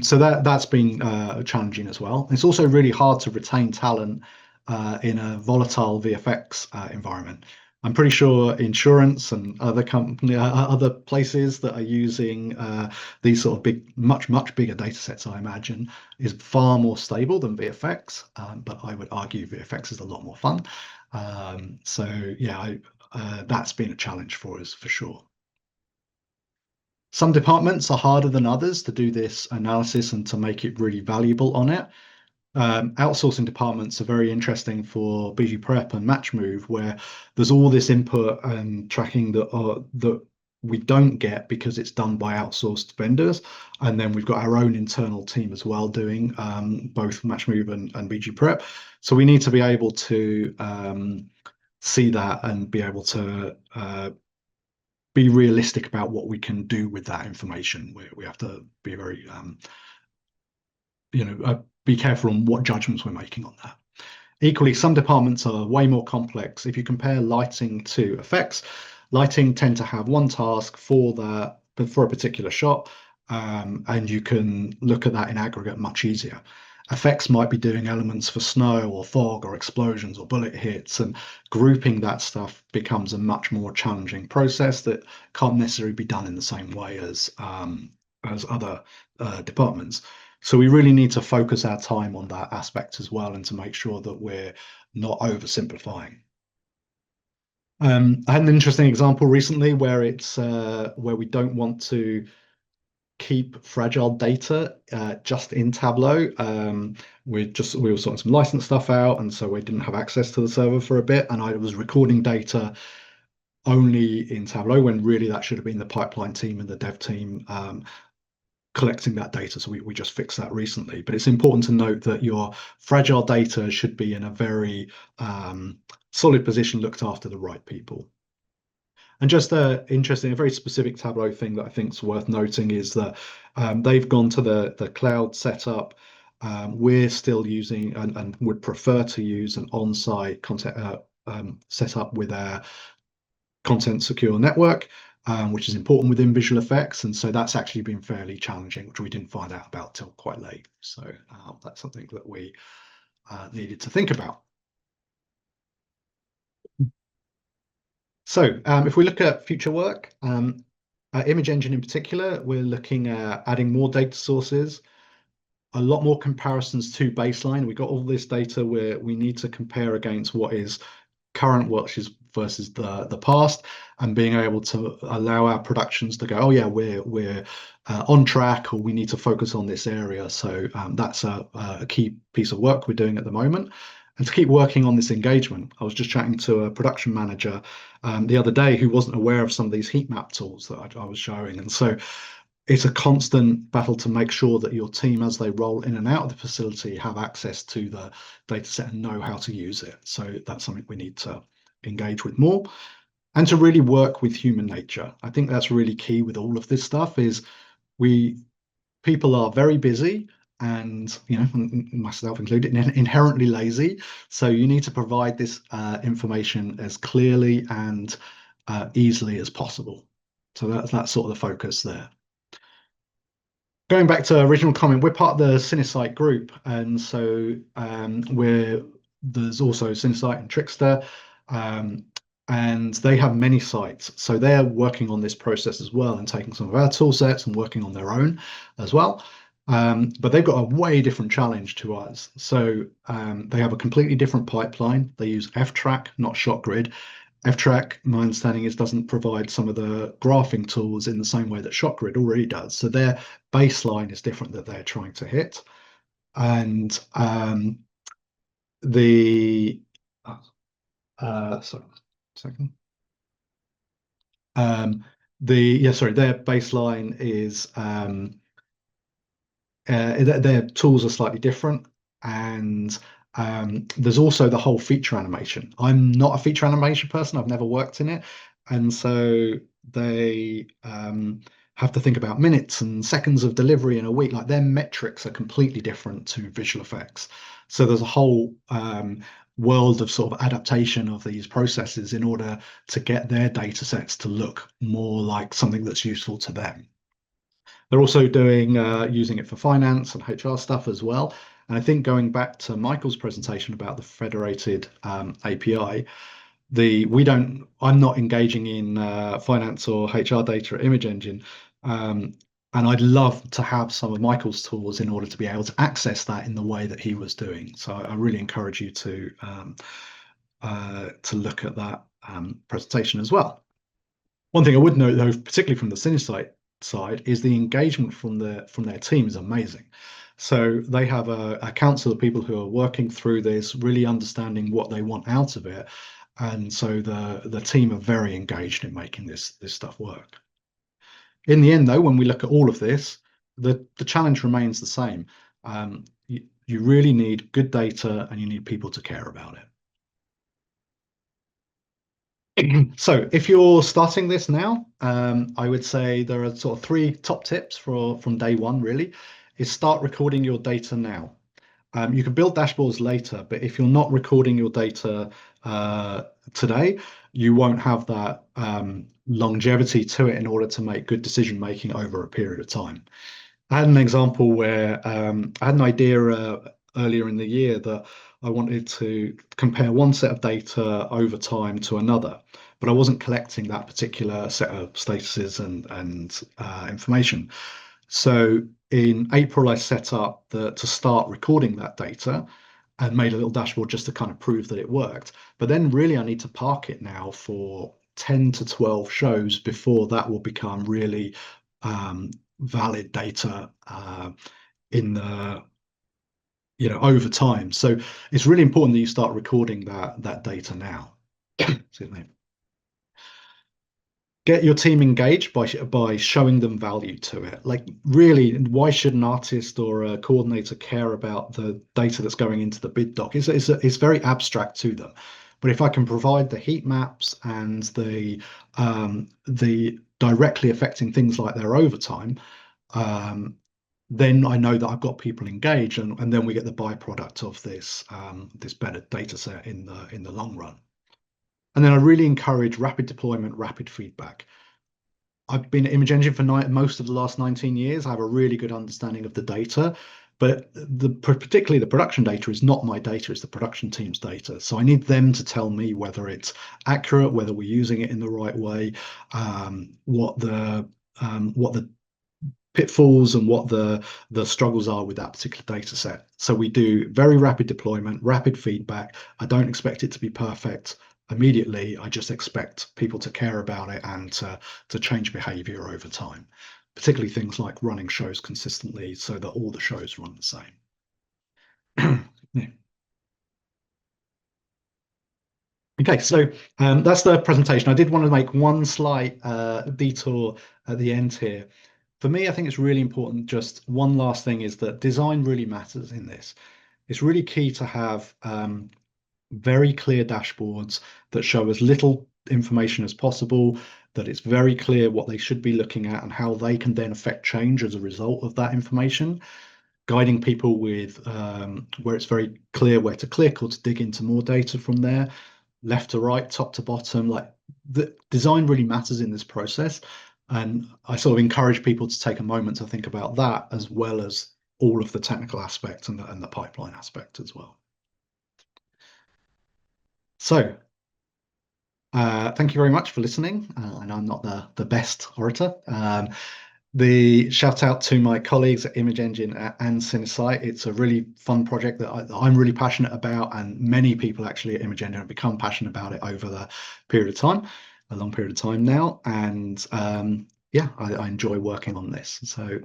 So that's been challenging as well. It's also really hard to retain talent in a volatile VFX environment. I'm pretty sure insurance and other places that are using these sort of big, much bigger data sets, I imagine, is far more stable than VFX. But I would argue VFX is a lot more fun. So yeah, that's been a challenge for us for sure. Some departments are harder than others to do this analysis and to make it really valuable on it. Outsourcing departments are very interesting for BG Prep and Match Move, where there's all this input and tracking that we don't get because it's done by outsourced vendors, and then we've got our own internal team as well doing both Match Move and BG Prep. So we need to be able to see that and be able to be realistic about what we can do with that information. We have to be very be careful on what judgments we're making on that. Equally, some departments are way more complex. If you compare lighting to effects, lighting tend to have one task for a particular shot, and you can look at that in aggregate much easier. effects might be doing elements for snow or fog or explosions or bullet hits, and grouping that stuff becomes a much more challenging process that can't necessarily be done in the same way as other departments. So we really need to focus our time on that aspect as well, and to make sure that we're not oversimplifying. I had an interesting example recently where where we don't want to keep fragile data just in Tableau. We were sorting some license stuff out, and so we didn't have access to the server for a bit, and I was recording data only in Tableau when really that should have been the pipeline team and the dev team collecting that data. So we just fixed that recently. But it's important to note that your fragile data should be in a very solid position, looked after the right people. And just interesting, a very specific Tableau thing that I think is worth noting is that they've gone to the cloud setup. We're still using and would prefer to use an on-site content setup with our content secure network, which is important within visual effects. And so that's actually been fairly challenging, which we didn't find out about till quite late. So that's something that we needed to think about. So if we look at future work, Image Engine in particular, we're looking at adding more data sources, a lot more comparisons to baseline. We got all this data where we need to compare against what is current watches versus the past, and being able to allow our productions to go, oh yeah, we're on track, or we need to focus on this area. So that's a key piece of work we're doing at the moment. And to keep working on this engagement, I was just chatting to a production manager the other day who wasn't aware of some of these heat map tools that I was showing. And so it's a constant battle to make sure that your team, as they roll in and out of the facility, have access to the data set and know how to use it. So that's something we need to engage with more, and to really work with human nature. I think that's really key with all of this stuff. Is people are very busy, and myself included, inherently lazy. So you need to provide this information as clearly and easily as possible. So that's sort of the focus there. Going back to original comment, we're part of the Cinesite group, and so there's also Cinesite and Trickster, and they have many sites. So they're working on this process as well, and taking some of our tool sets and working on their own as well. But they've got a way different challenge to us. So they have a completely different pipeline. They use F-Track, not ShotGrid. F-Track, my understanding is, doesn't provide some of the graphing tools in the same way that ShotGrid already does. So their baseline is different that they're trying to hit. And sorry, second. Their baseline is their tools are slightly different, and there's also the whole feature animation. I'm not a feature animation person. I've never worked in it, and so they have to think about minutes and seconds of delivery in a week. Like, their metrics are completely different to visual effects. So there's a whole world of sort of adaptation of these processes in order to get their data sets to look more like something that's useful to them. They're also doing using it for finance and HR stuff as well. And I think, going back to Michael's presentation about the federated API, I'm not engaging in finance or HR data at Image Engine. And I'd love to have some of Michael's tools in order to be able to access that in the way that he was doing. So I really encourage you to look at that presentation as well. One thing I would note, though, particularly from the Cinesite side, is the engagement from their team is amazing. So they have a council of people who are working through this, really understanding what they want out of it, and so the team are very engaged in making this stuff work. In the end, though, when we look at all of this, the challenge remains the same. You really need good data, and you need people to care about it. So if you're starting this now, I would say there are sort of 3 top tips from day one, really, is start recording your data now. You can build dashboards later, but if you're not recording your data today, you won't have that longevity to it in order to make good decision making over a period of time. I had an example where I had an idea earlier in the year that I wanted to compare one set of data over time to another, but I wasn't collecting that particular set of statuses and information. So in April, I set up to start recording that data and made a little dashboard just to kind of prove that it worked. But then really I need to park it now for 10 to 12 shows before that will become really valid data in the over time. So it's really important that you start recording that data now. Excuse me. Get your team engaged by showing them value to it. Like, really, why should an artist or a coordinator care about the data that's going into the bid doc? It's very abstract to them. But if I can provide the heat maps and the directly affecting things like their overtime, then I know that I've got people engaged, and then we get the byproduct of this better data set in the long run. And then I really encourage rapid deployment, rapid feedback. I've been at Image Engine for most of the last 19 years. I have a really good understanding of the data, but particularly the production data is not my data, it's the production team's data. So I need them to tell me whether it's accurate, whether we're using it in the right way, what the pitfalls and what the struggles are with that particular data set. So we do very rapid deployment, rapid feedback. I don't expect it to be perfect immediately. I just expect people to care about it and to change behavior over time, particularly things like running shows consistently so that all the shows run the same. Yeah. Okay, so that's the presentation. I did want to make one slight detour at the end here. For me, I think it's really important. Just one last thing is that design really matters in this. It's really key to have very clear dashboards that show as little information as possible, that it's very clear what they should be looking at and how they can then affect change as a result of that information, guiding people with where it's very clear where to click or to dig into more data from there, left to right, top to bottom. Like, the design really matters in this process. And I sort of encourage people to take a moment to think about that, as well as all of the technical aspects and the pipeline aspect as well. So thank you very much for listening. And I'm not the best orator. The shout out to my colleagues at Image Engine and Cinesite. It's a really fun project that I'm really passionate about, and many people actually at Image Engine have become passionate about it over the period of time, a long period of time now. And yeah, I enjoy working on this. So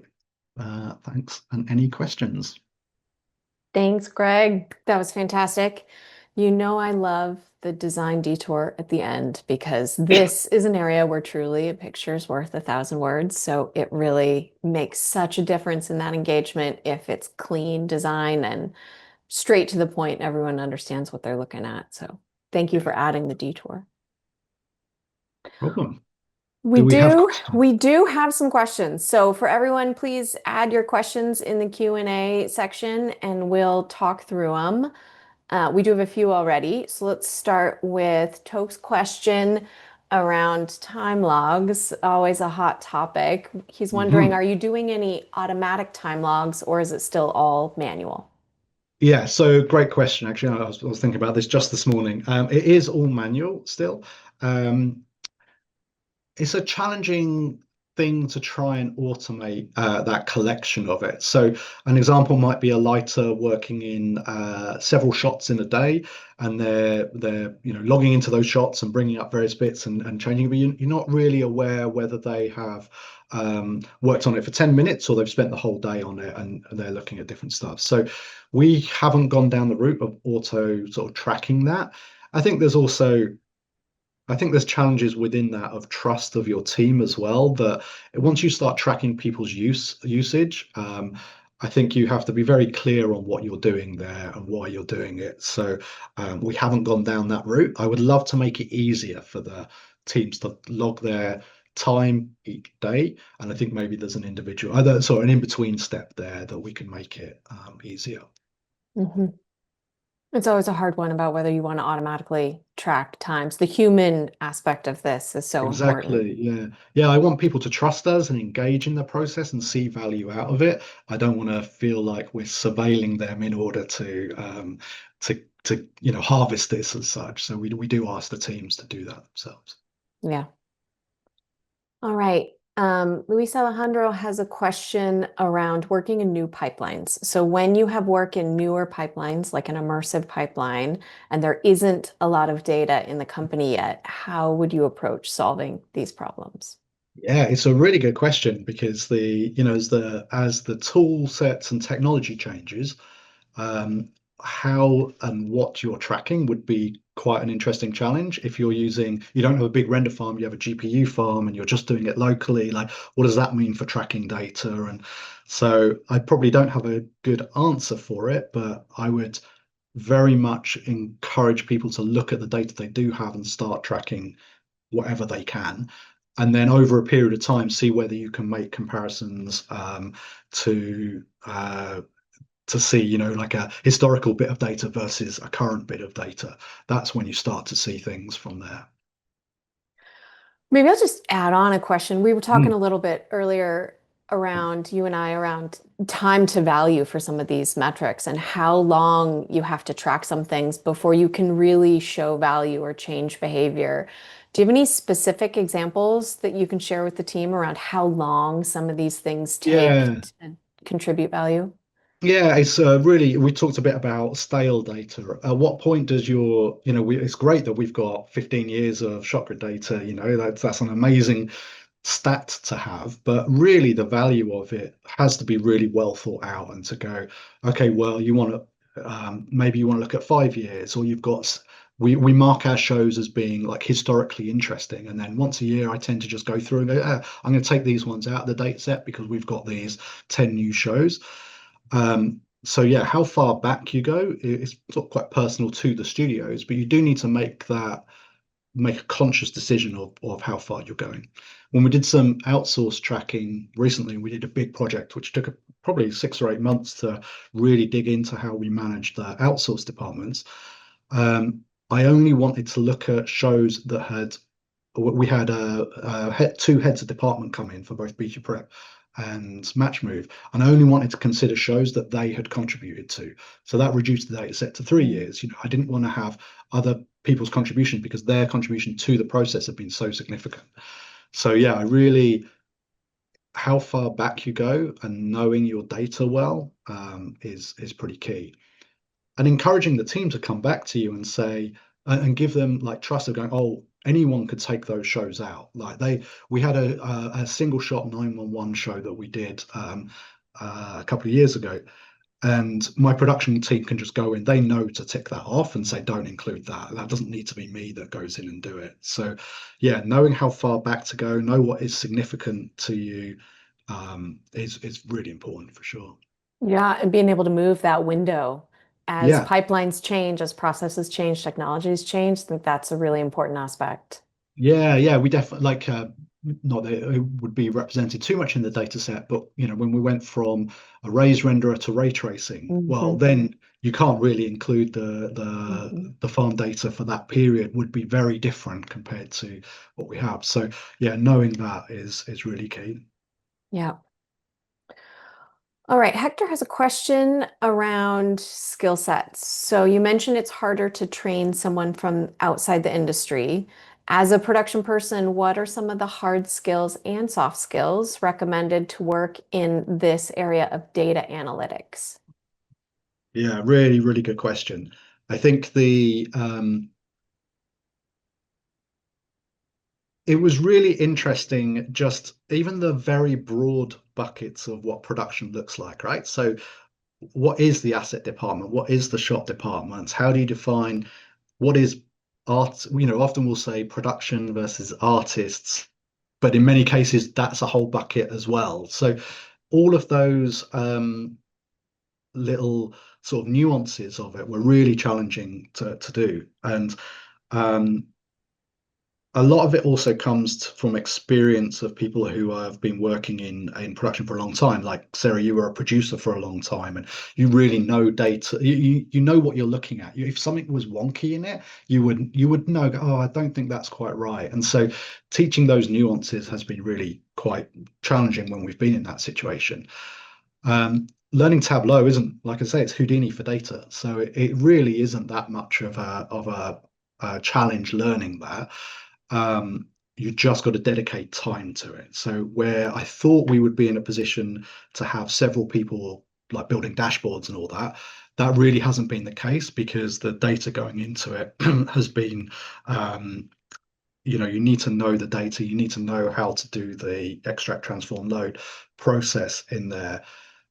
thanks. And any questions? Thanks, Greg. That was fantastic. You know, I love the design detour at the end because this is an area where truly a picture is worth 1,000 words. So it really makes such a difference in that engagement if it's clean design and straight to the point. Everyone understands what they're looking at. So thank you for adding the detour. Problem. We Do we have do, questions? we do have some questions. So for everyone, please add your questions in the Q&A section and we'll talk through them. We do have a few already. So let's start with Toke's question around time logs, always a hot topic. He's wondering, are you doing any automatic time logs or is it still all manual? Yeah, so great question. Actually, I was thinking about this just this morning. It is all manual still. It's a challenging thing to try and automate that collection of it. So an example might be a lighter working in several shots in a day, and they're logging into those shots and bringing up various bits and changing. But you're not really aware whether they have worked on it for 10 minutes or they've spent the whole day on it and they're looking at different stuff. So we haven't gone down the route of auto sort of tracking that. I think there's challenges within that of trust of your team as well, that once you start tracking people's usage, I think you have to be very clear on what you're doing there and why you're doing it. So we haven't gone down that route. I would love to make it easier for the teams to log their time each day. And I think maybe there's an an in-between step there that we can make it easier. Mhm. It's always a hard one about whether you want to automatically track times. The human aspect of this is so important. Exactly. Yeah. Yeah. I want people to trust us and engage in the process and see value out of it. I don't want to feel like we're surveilling them in order to harvest this as such. So we do ask the teams to do that themselves. Yeah. All right. Luis Alejandro has a question around working in new pipelines. So when you have work in newer pipelines, like an immersive pipeline, and there isn't a lot of data in the company yet, how would you approach solving these problems? Yeah, it's a really good question because as the tool sets and technology changes, um, how and what you're tracking would be quite an interesting challenge. If you don't have a big render farm, you have a GPU farm and you're just doing it locally, like what does that mean for tracking data? And so I probably don't have a good answer for it, but I would very much encourage people to look at the data they do have and start tracking whatever they can. And then over a period of time, see whether you can make comparisons to to see, like a historical bit of data versus a current bit of data. That's when you start to see things from there. Maybe I'll just add on a question. We were talking Mm. a little bit earlier around you and I around time to value for some of these metrics and how long you have to track some things before you can really show value or change behavior. Do you have any specific examples that you can share with the team around how long some of these things take Yeah, to contribute value? yeah, it's really, we talked a bit about stale data. At what point does it's great that we've got 15 years of chakra data, that's an amazing stat to have, but really the value of it has to be really well thought out and to go, okay, well, maybe you want to look at 5 years, or we mark our shows as being like historically interesting, and then once a year I tend to just go through and go, I'm going to take these ones out of the data set because we've got these 10 new shows. So yeah, how far back you go is sort of quite personal to the studios, but you do need to make a conscious decision of how far you're going. When we did some outsourced tracking recently, we did a big project which took probably 6 or 8 months to really dig into how we managed the outsourced departments. I only wanted to look at shows that we had two heads of department come in for both Beachy Prep and Match Move, and I only wanted to consider shows that they had contributed to. So that reduced the data set to 3 years. I didn't want to have other people's contribution because their contribution to the process had been so significant. So yeah, I really, how far back you go and knowing your data well is pretty key, and encouraging the team to come back to you and say and give them like trust of going, oh, anyone could take those shows out. Like we had a single shot 911 show that we did a couple of years ago, and my production team can just go in. They know to tick that off and say, don't include that. That doesn't need to be me that goes in and do it. So yeah, knowing how far back to go, know what is significant to you, is really important for sure. Yeah, and being able to move that window as Yeah. pipelines change, as processes change, technologies change, I think that's a really important aspect. Yeah, yeah, we definitely like not that it would be represented too much in the data set, but when we went from a raised renderer to ray tracing, well, Mhm, then you can't really include the mhm. the farm data for that period would be very different compared to what we have. So yeah, knowing that is really key. Yeah. All right. Hector has a question around skill sets. So you mentioned it's harder to train someone from outside the industry. As a production person, what are some of the hard skills and soft skills recommended to work in this area of data analytics? Yeah, really, really good question. I think it was really interesting, just even the very broad buckets of what production looks like, right? So what is the asset department? What is the shop department? How do you define what is art? Often we'll say production versus artists, but in many cases, that's a whole bucket as well. So all of those little sort of nuances of it were really challenging to do. And um, a lot of it also comes from experience of people who have been working in production for a long time. Like Sarah, you were a producer for a long time, and you really know data. You know what you're looking at. If something was wonky in it, you would know. Oh, I don't think that's quite right. And so, teaching those nuances has been really quite challenging when we've been in that situation. Learning Tableau isn't, like I say, it's Houdini for data, so it really isn't that much of a challenge learning that. You just got to dedicate time to it. So where I thought we would be in a position to have several people like building dashboards and all that, that really hasn't been the case because the data going into it has been, you need to know the data, you need to know how to do the extract, transform, load process in there.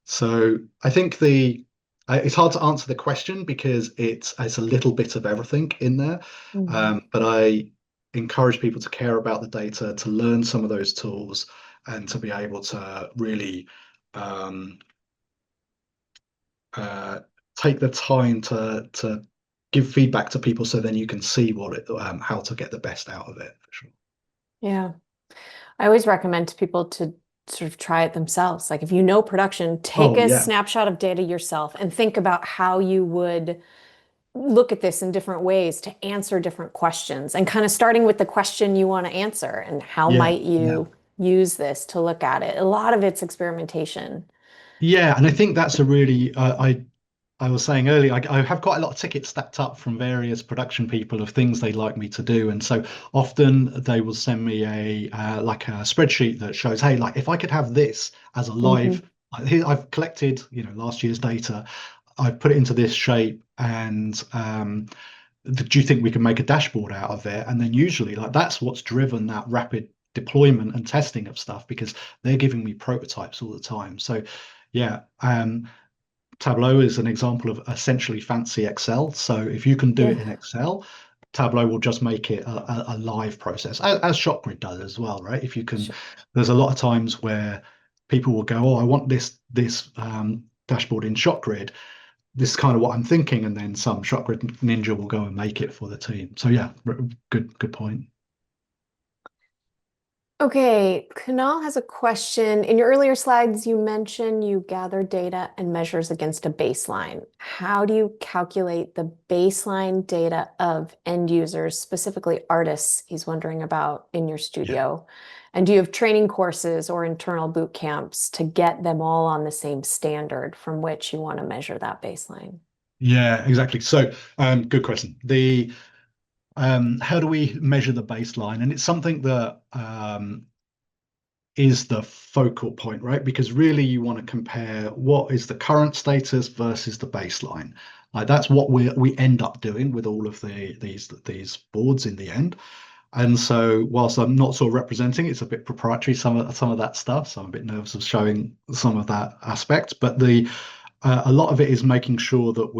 So I think it's hard to answer the question because it's a little bit of everything in there. Mhm. But I encourage people to care about the data, to learn some of those tools, and to be able to really um, uh, take the time to give feedback to people, so then you can see how to get the best out of it. For sure. Yeah. I always recommend to people to sort of try it themselves. Like if you know production, take Oh a yeah, snapshot of data yourself and think about how you would look at this in different ways to answer different questions and kind of starting with the question you want to answer and how yeah, might yeah. you use this to look at it. A lot of it's experimentation. Yeah, and I think that's a really I was saying earlier, I have quite a lot of tickets stacked up from various production people of things they'd like me to do, and so often they will send me a like a spreadsheet that shows, hey, like if I could have this as a live, Hmm. here I've collected, last year's data, I've put it into this shape, and do you think we can make a dashboard out of it? And then usually, like that's what's driven that rapid deployment and testing of stuff because they're giving me prototypes all the time. So, yeah. Tableau is an example of essentially fancy Excel. So if you can do it Yeah. in Excel, Tableau will just make it a live process, as ShotGrid does as well, right? If you can, Sure. there's a lot of times where people will go, "Oh, I want this dashboard in ShotGrid. This is kind of what I'm thinking," and then some ShotGrid ninja will go and make it for the team. So yeah, good point. Okay, Kunal has a question. In your earlier slides, you mentioned you gather data and measures against a baseline. How do you calculate the baseline data of end users, specifically artists, he's wondering about in your Yeah. studio? And do you have training courses or internal boot camps to get them all on the same standard from which you want to measure that baseline? Yeah, exactly. So, good question. The how do we measure the baseline? And it's something that is the focal point, right? Because really you want to compare what is the current status versus the baseline. Like that's what we end up doing with all of these boards in the end. And so whilst I'm not sort of representing, it's a bit proprietary, some of that stuff. So I'm a bit nervous of showing some of that aspect. But the a lot of it is making sure that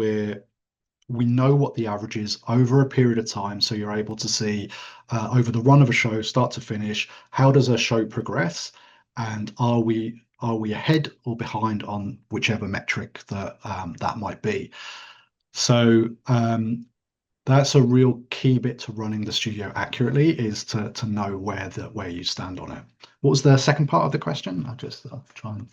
we know what the average is over a period of time, so you're able to see over the run of a show, start to finish, how does a show progress, and are we ahead or behind on whichever metric that might be. So that's a real key bit to running the studio accurately is to know where you stand on it. What was the second part of the question? I'll try and.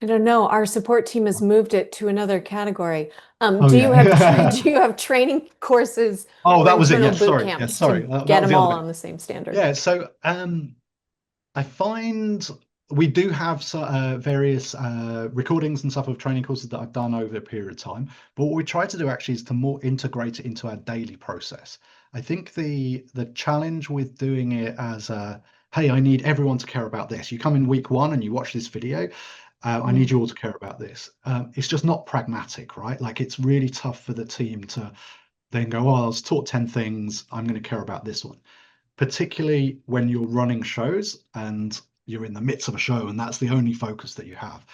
I don't know. Our support team has moved it to another category. Oh Do you have yeah. do you have training courses Oh, or that was it. internal Yes, boot sorry. Yes, camps sorry. to That get was them the other all bit. on the same standard? Yeah, so I find we do have various recordings and stuff of training courses that I've done over a period of time. But what we try to do actually is to more integrate it into our daily process. I think the challenge with doing it as a, hey, I need everyone to care about this. You come in week one and you watch this video. I need Mm. you all to care about this. It's just not pragmatic, right? Like it's really tough for the team to then go, oh, I was taught 10 things. I'm going to care about this one, particularly when you're running shows and you're in the midst of a show and that's the only focus that you have.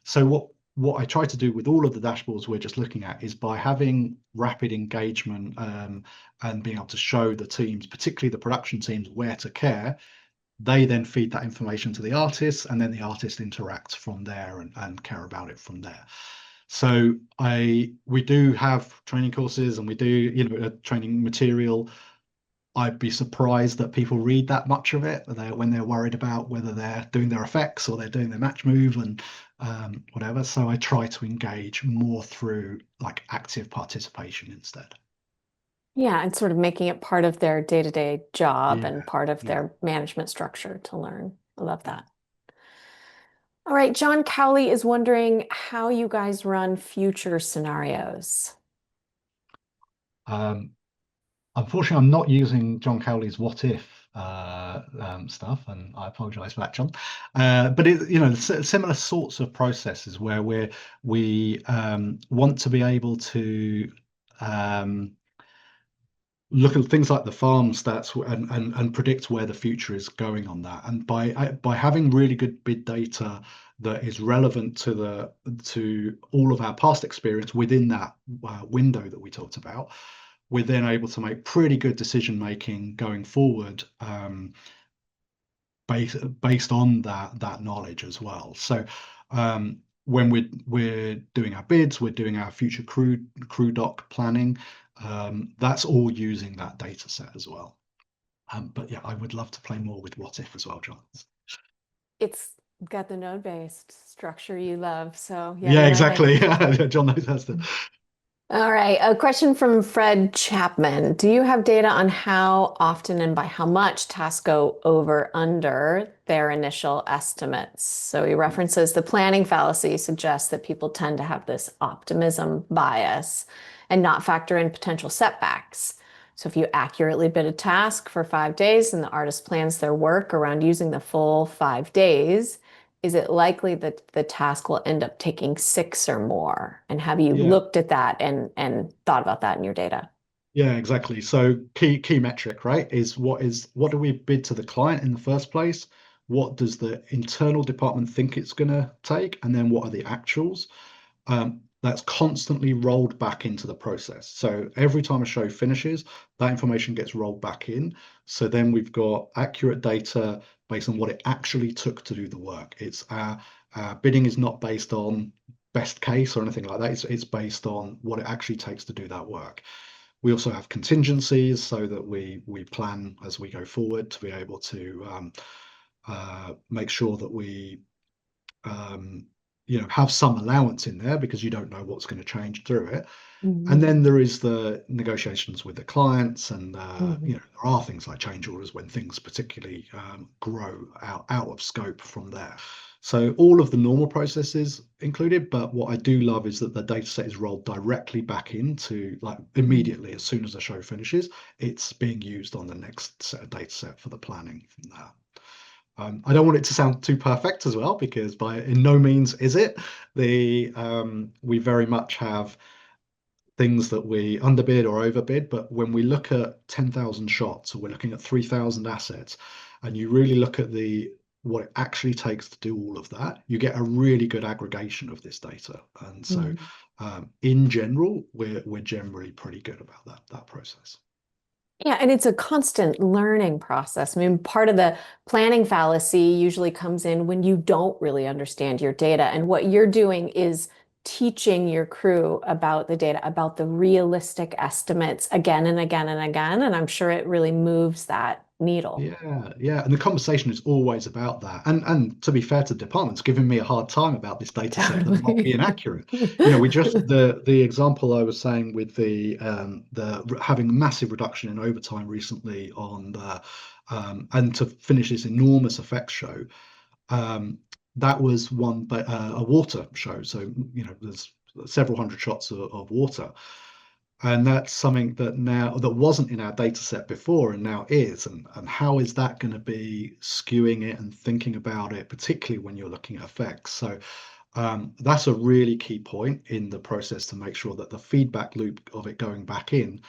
So what I try to do with all of the dashboards we're just looking at is by having rapid engagement and being able to show the teams, particularly the production teams, where to care. They then feed that information to the artists, and then the artist interacts from there and care about it from there. So we do have training courses and we do training material I'd be surprised that people read that much of it when they're worried about whether they're doing their effects or they're doing their match move and whatever. So I try to engage more through like active participation instead. Yeah, and sort of making it part of their day-to-day job Yeah, and part of yeah. their management structure to learn. I love that. All right, John Cowley is wondering how you guys run future scenarios. Um, Unfortunately, I'm not using John Cowley's "What If" stuff, and I apologise for that, John. But similar sorts of processes where we want to be able to um, look at things like the farm stats and predict where the future is going on that. And by having really good bid data that is relevant to all of our past experience within that window that we talked about, we're then able to make pretty good decision making going forward, based on that knowledge as well. So when we're doing our bids, we're doing our future crew doc planning. That's all using that data set as well. But yeah, I would love to play more with What If as well, John. It's got the node-based structure you love, so yeah, Yeah, you're right. exactly. John knows that's the. All right, a question from Fred Chapman. Do you have data on how often and by how much tasks go over under their initial estimates? So he references the planning fallacy suggests that people tend to have this optimism bias and not factor in potential setbacks. So if you accurately bid a task for 5 days and the artist plans their work around using the full 5 days, is it likely that the task will end up taking 6 or more? And have you Yeah. looked at that and thought about that in your data? Yeah, exactly. So key metric, right, is what do we bid to the client in the first place? What does the internal department think it's going to take? And then what are the actuals? That's constantly rolled back into the process. So every time a show finishes, that information gets rolled back in. So then we've got accurate data based on what it actually took to do the work. It's our bidding is not based on best case or anything like that. It's based on what it actually takes to do that work. We also have contingencies so that we plan as we go forward to be able to make sure that we have some allowance in there because you don't know what's going to change through it. And Mhm. then there is the negotiations with the clients, and Mhm. there are things like change orders when things particularly grow out of scope from there. So all of the normal processes included, but what I do love is that the data set is rolled directly back into, like, Mhm. immediately as soon as the show finishes, it's being used on the next set of data set for the planning from that. I don't want it to sound too perfect as well, because by in no means is it. We very much have things that we underbid or overbid, but when we look at 10,000 shots, or we're looking at 3,000 assets, and you really look at what it actually takes to do all of that, you get a really good aggregation of this data. And so, Mhm. in general, we're generally pretty good about that process. Yeah, and it's a constant learning process. I mean, part of the planning fallacy usually comes in when you don't really understand your data. And what you're doing is teaching your crew about the data, about the realistic estimates again and again and again. And I'm sure it really moves that needle. Yeah, yeah, and the conversation is always about that. And to be fair to departments, giving me a hard time about this data set that might be Totally. inaccurate. We just the example I was saying with the having a massive reduction in overtime recently on the and to finish this enormous effects show. Um, that was one, but a water show. So there's several hundred shots of water, and that's something that wasn't in our data set before and now is. And how is that going to be skewing it and thinking about it, particularly when you're looking at effects? So that's a really key point in the process, to make sure that the feedback loop of it going back in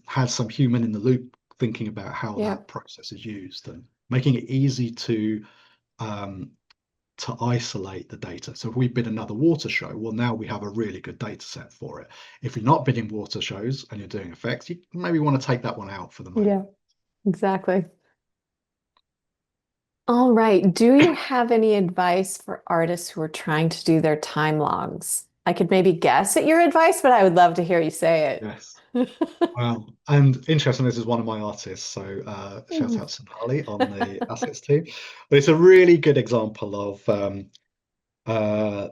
has some human in the loop thinking about how Yeah. that process is used, and making it easy um, to isolate the data. So if we bid another water show, well, now we have a really good data set for it. If you're not bidding water shows and you're doing effects, you maybe want to take that one out for the moment. Yeah, exactly. All right. Do you have any advice for artists who are trying to do their time logs? I could maybe guess at your advice, but I would love to hear you say Yes. it. Well, and interesting, this is one of my artists, so shout out to Nali on the assets team. But it's a really good example of uh,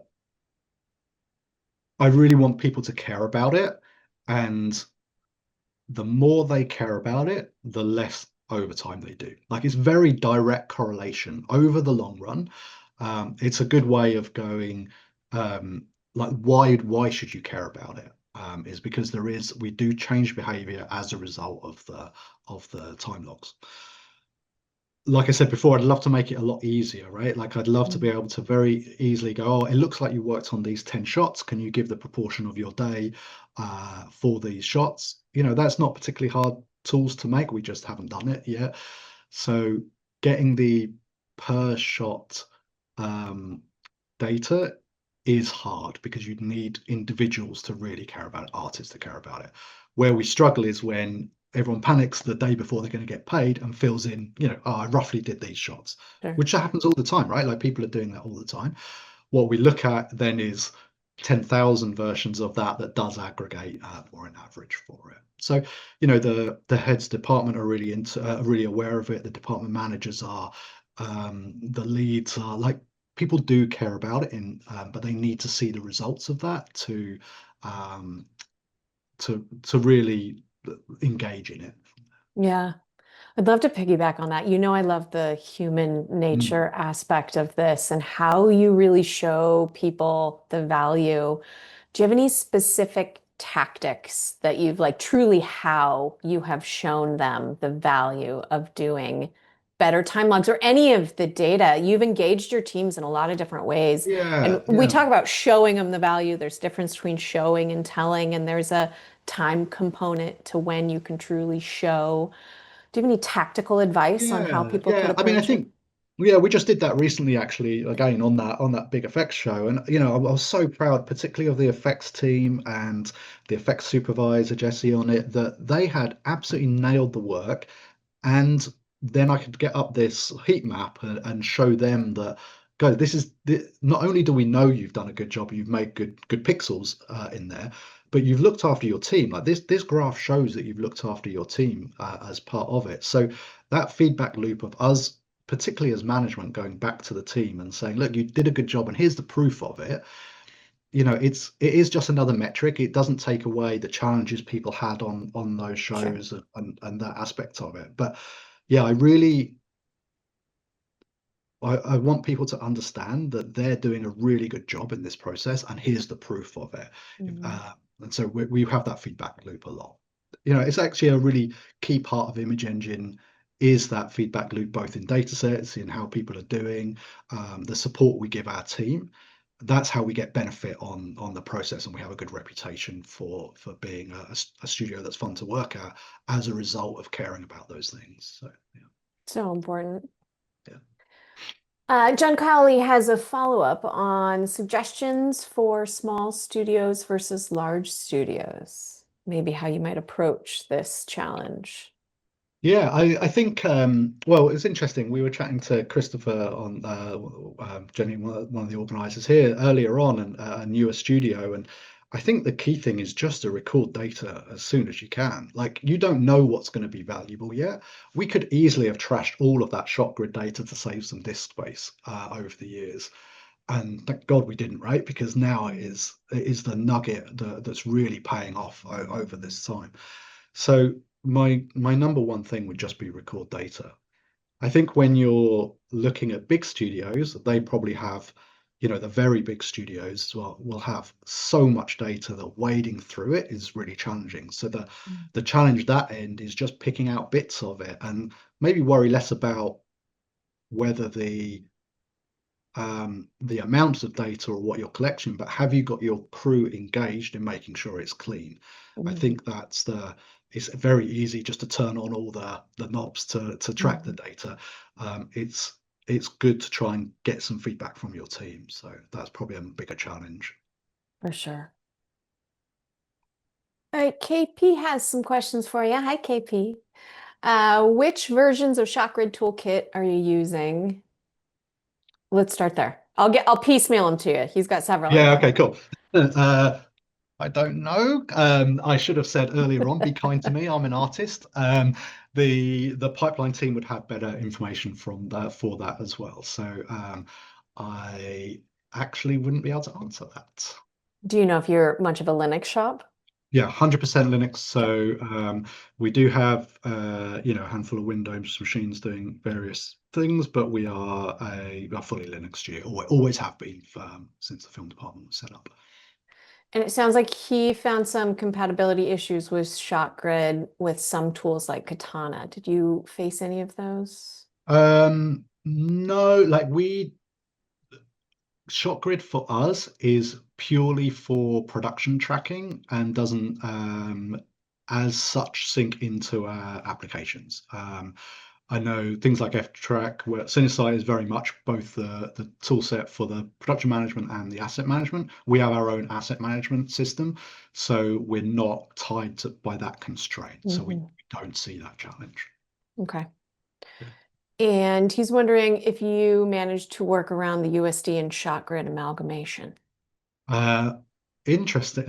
I really want people to care about it, and the more they care about it, the less overtime they do. Like it's very direct correlation over the long run. It's a good way of going, like why should you care about it? Is because we do change behavior as a result of the time logs. Like I said before, I'd love to make it a lot easier, right? Like I'd love to be able to very easily go, oh, it looks like you worked on these 10 shots. Can you give the proportion of your day for these shots? You know, that's not particularly hard tools to make. We just haven't done it yet. So getting the per shot um, data is hard because you need individuals to really care about it, artists to care about it. Where we struggle is when everyone panics the day before they're going to get paid and fills in, oh, I roughly did these shots, Sure. which happens all the time, right? Like people are doing that all the time. What we look at then is 10,000 versions of that does aggregate more an average for it. So, the heads department are really really aware of it. The department managers are, the leads are, like people do care about it but they need to see the results of that um, to really engage in it. Yeah. I'd love to piggyback on that. You know, I love the human Mm. nature aspect of this and how you really show people the value. Do you have any specific tactics that you've like truly how you have shown them the value of doing better time logs or any of the data? You've engaged your teams in a lot of different ways. And Yeah, we yeah. talk about showing them the value. There's difference between showing and telling, and there's a time component to when you can truly show. Do you have any tactical advice on how Yeah, people could yeah. I mean, I approach it? think, yeah, we just did that recently, actually, again on that big effects show, and I was so proud, particularly of the effects team and the effects supervisor Jesse on it, that they had absolutely nailed the work, and then I could get up this heat map and show them that, go, not only do we know you've done a good job, you've made good pixels in there, but you've looked after your team. Like this graph shows that you've looked after your team as part of it. So that feedback loop of us, particularly as management, going back to the team and saying, look, you did a good job, and here's the proof of it. It is just another metric. It doesn't take away the challenges people had on those Sure. shows and that aspect of it. But yeah, I want people to understand that they're doing a really good job in this process, and here's the proof of it. Mhm. And so we have that feedback loop a lot. It's actually a really key part of Image Engine is that feedback loop, both in data sets, in how people are doing, the support we give our team. That's how we get benefit on the process, and we have a good reputation for being a studio that's fun to work at as a result of caring about those things. So yeah. So important. Yeah. John Cowley has a follow-up on suggestions for small studios versus large studios. Maybe how you might approach this challenge. Yeah, I think well, it's interesting. We were chatting to Christopher on Jenny, one of the organizers here earlier on, and a newer studio. And I think the key thing is just to record data as soon as you can. Like you don't know what's going to be valuable yet. We could easily have trashed all of that shot grid data to save some disk space over the years. And thank God we didn't, right? Because now it is the nugget that's really paying off over this time. So my number one thing would just be record data. I think when you're looking at big studios, they probably have, the very big studios will have so much data that wading through it is really challenging. So the challenge that end is just picking out bits of it and maybe worry less about whether the amounts of data or what you're collecting, but have you got your crew engaged in making sure it's clean? I Mhm. think it's very easy just to turn on all the knobs to track the Mhm. data. It's good to try and get some feedback from your team. So that's probably a bigger challenge. For sure. All right, KP has some questions for you. Hi, KP. Which versions of ShotGrid Toolkit are you using? Let's start there. I'll piecemeal them to you. He's got several, I Yeah, know. okay, cool. Uh, I don't know. I should have said earlier on, be kind to me. I'm an artist. The pipeline team would have better information from that for that as well. So I actually wouldn't be able to answer that. Do you know if you're much of a Linux shop? Yeah, 100% Linux. Okay. So we do have a handful of Windows machines doing various things, but we are a fully Linux studio. Always have been since the film department was set up. And it sounds like he found some compatibility issues with ShotGrid with some tools like Katana. Did you face any of those? No, like we ShotGrid for us is purely for production tracking and doesn't as such sync into our applications. I know things like F-Track, where Cinesite is very much both the tool set for the production management and the asset management. We have our own asset management system, so we're not tied to by that constraint. So we don't see that challenge. Okay. Yeah. And he's wondering if you managed to work around the USD and ShotGrid amalgamation. Uh, Interesting.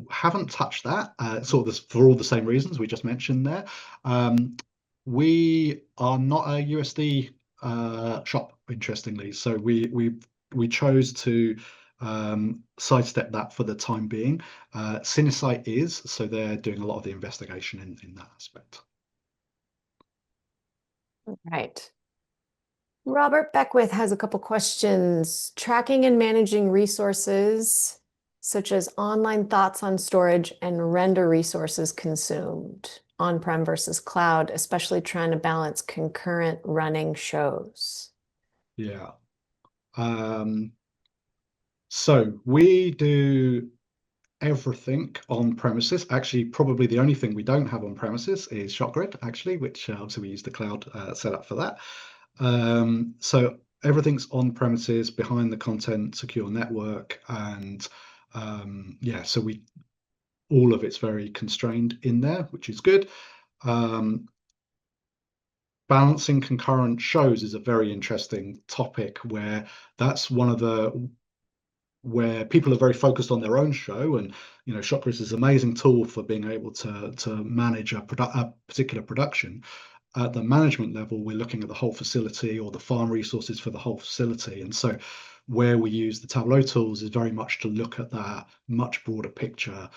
Haven't touched that. Sort of for all the same reasons we just mentioned there. We are not a USD shop, interestingly. So we chose to sidestep that for the time being. Cinesite is, so they're doing a lot of the investigation in that aspect. Right. Robert Beckwith has a couple questions. Tracking and managing resources such as online thoughts on storage and render resources consumed on-prem versus cloud, especially trying to balance concurrent running shows. Yeah. So we do everything on premises. Actually, probably the only thing we don't have on premises is ShotGrid, actually, which obviously we use the cloud setup for that. So everything's on premises behind the content secure network, and yeah, so we all of it's very constrained in there, which is good. Balancing concurrent shows is a very interesting topic where that's one of the where people are very focused on their own show, and Shopgrid is an amazing tool for being able to manage a particular production. At the management level, we're looking at the whole facility or the farm resources for the whole facility, and so where we use the Tableau tools is very much to look at that much broader picture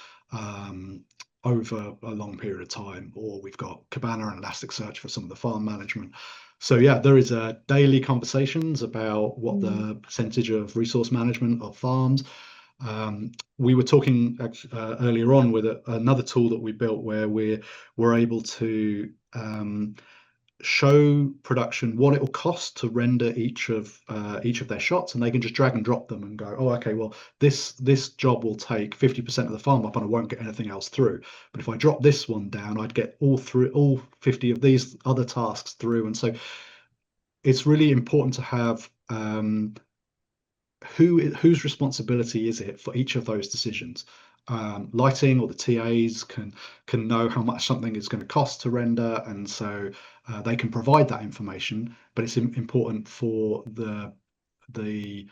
over a long period of time. Or we've got Cabana and Elasticsearch for some of the farm management. So yeah, there is daily conversations about what the percentage of resource management of farms. We were talking earlier on with another tool that we built where we're able to show production what it will cost to render each of their shots, and they can just drag and drop them and go, oh, okay, well this job will take 50% of the farm up and I won't get anything else through. But if I drop this one down, I'd get all 50 of these other tasks through. And so it's really important to have whose responsibility is it for each of those decisions. Lighting or the TAs can know how much something is going to cost to render, and so they can provide that information. But it's important for the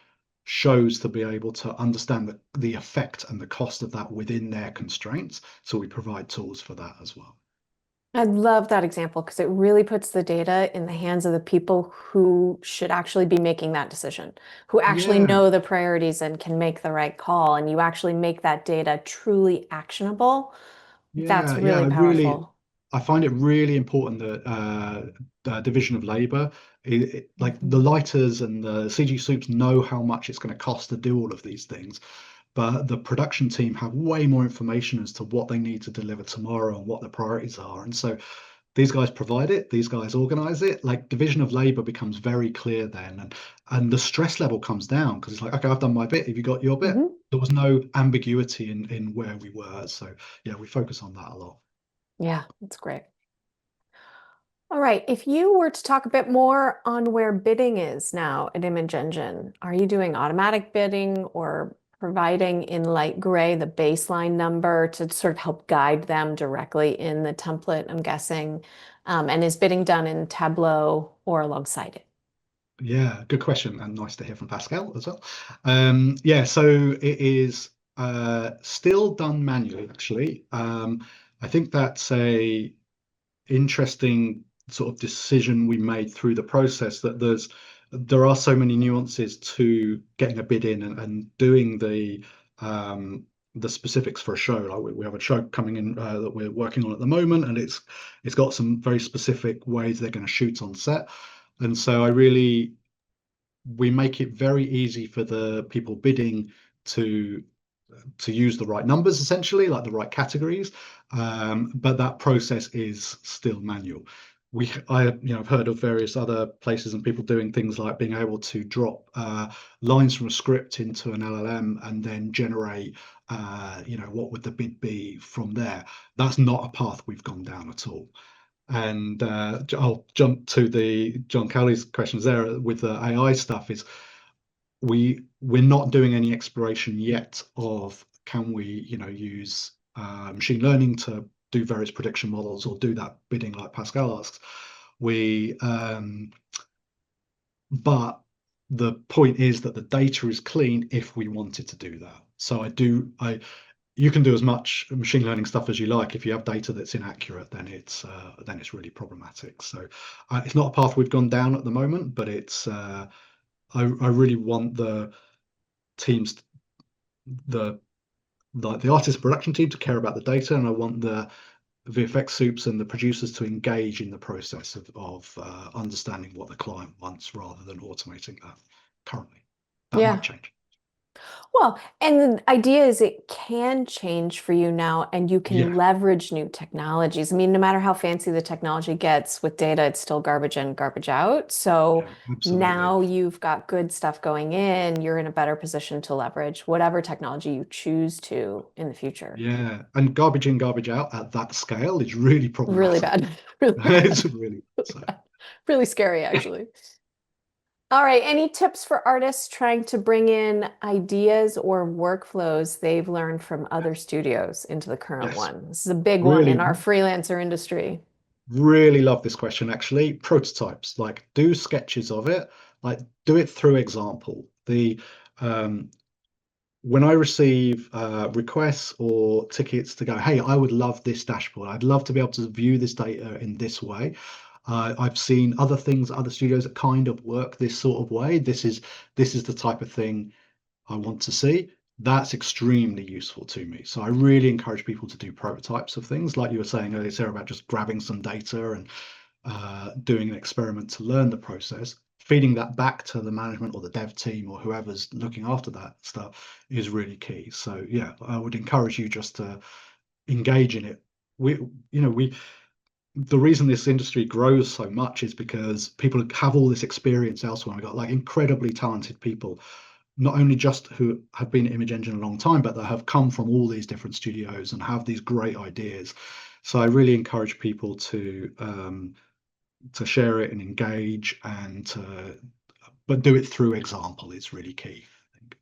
shows to be able to understand the effect and the cost of that within their constraints. So we provide tools for that as well. I love that example because it really puts the data in the hands of the people who should actually be making that decision, who actually Yeah. know the priorities and can make the right call. And you actually make that data truly actionable. That's Yeah, really powerful. I find it really important that the division of labor, like the Mhm. lighters and the CG soups know how much it's going to cost to do all of these things, but the production team have way more information as to what they need to deliver tomorrow and what the priorities are. And so these guys provide it, these guys organize it. Like division of labor becomes very clear then, and the stress level comes down because it's like, okay, I've done my bit. Have you got your bit? Mhm. There was no ambiguity in where we were. So yeah, we focus on that a lot. Yeah, that's great. All right, if you were to talk a bit more on where bidding is now at Image Engine, are you doing automatic bidding or providing in light gray the baseline number to sort of help guide them directly in the template, I'm guessing? And is bidding done in Tableau or alongside it? Yeah, good question, and nice to hear from Pascal as well. Yeah, so it is Still done manually, actually. I think that's a interesting sort of decision we made through the process, that there are so many nuances to getting a bid in and doing the specifics for a show. Like we have a show coming in that we're working on at the moment, and it's got some very specific ways they're going to shoot on set. And so we make it very easy for the people bidding to use the right numbers, essentially, like the right categories. But that process is still manual. I've heard of various other places and people doing things like being able to drop lines from a script into an LLM and then generate, what would the bid be from there. That's not a path we've gone down at all. And I'll jump to the John Cowley's questions there with the AI stuff. Is we're not doing any exploration yet of, can we use machine learning to do various prediction models or do that bidding like Pascal asks. But the point is that the data is clean if we wanted to do that. So you can do as much machine learning stuff as you like. If you have data that's inaccurate, then it's really problematic. So it's not a path we've gone down at the moment, but it's I really want the teams, the artist production team, to care about the data, and I want the VFX soups and the producers to engage in the process of understanding what the client wants rather than automating that currently. That might change. Well, and the idea is it can change for you now, and you can leverage new technologies. I mean, no matter how fancy the technology gets with data, it's still garbage in, garbage out. So now you've got good stuff going in, you're in a better position to leverage whatever technology you choose to in the future. Yeah, and garbage in, garbage out at that scale is really problematic. Really bad. Really bad. It's really bad. Really scary, actually. All right, any tips for artists trying to bring in ideas or workflows they've learned from other studios into the current one? This is a big one in our freelancer industry. Really love this question, actually. Prototypes, like do sketches of it, like do it through example. When I receive requests or tickets to go, hey, I would love this dashboard. I'd love to be able to view this data in this way. I've seen other things, other studios that kind of work this sort of way. This is the type of thing I want to see. That's extremely useful to me. So I really encourage people to do prototypes of things, like you were saying earlier, Sarah, about just grabbing some data and doing an experiment to learn the process. Feeding that back to the management or the dev team or whoever's looking after that stuff is really key. So yeah, I would encourage you just to engage in it. The reason this industry grows so much is because people have all this experience elsewhere. We've got like incredibly talented people, not only just who have been at Image Engine a long time, but that have come from all these different studios and have these great ideas. So I really encourage people to share it and engage, but do it through example is really key, I think.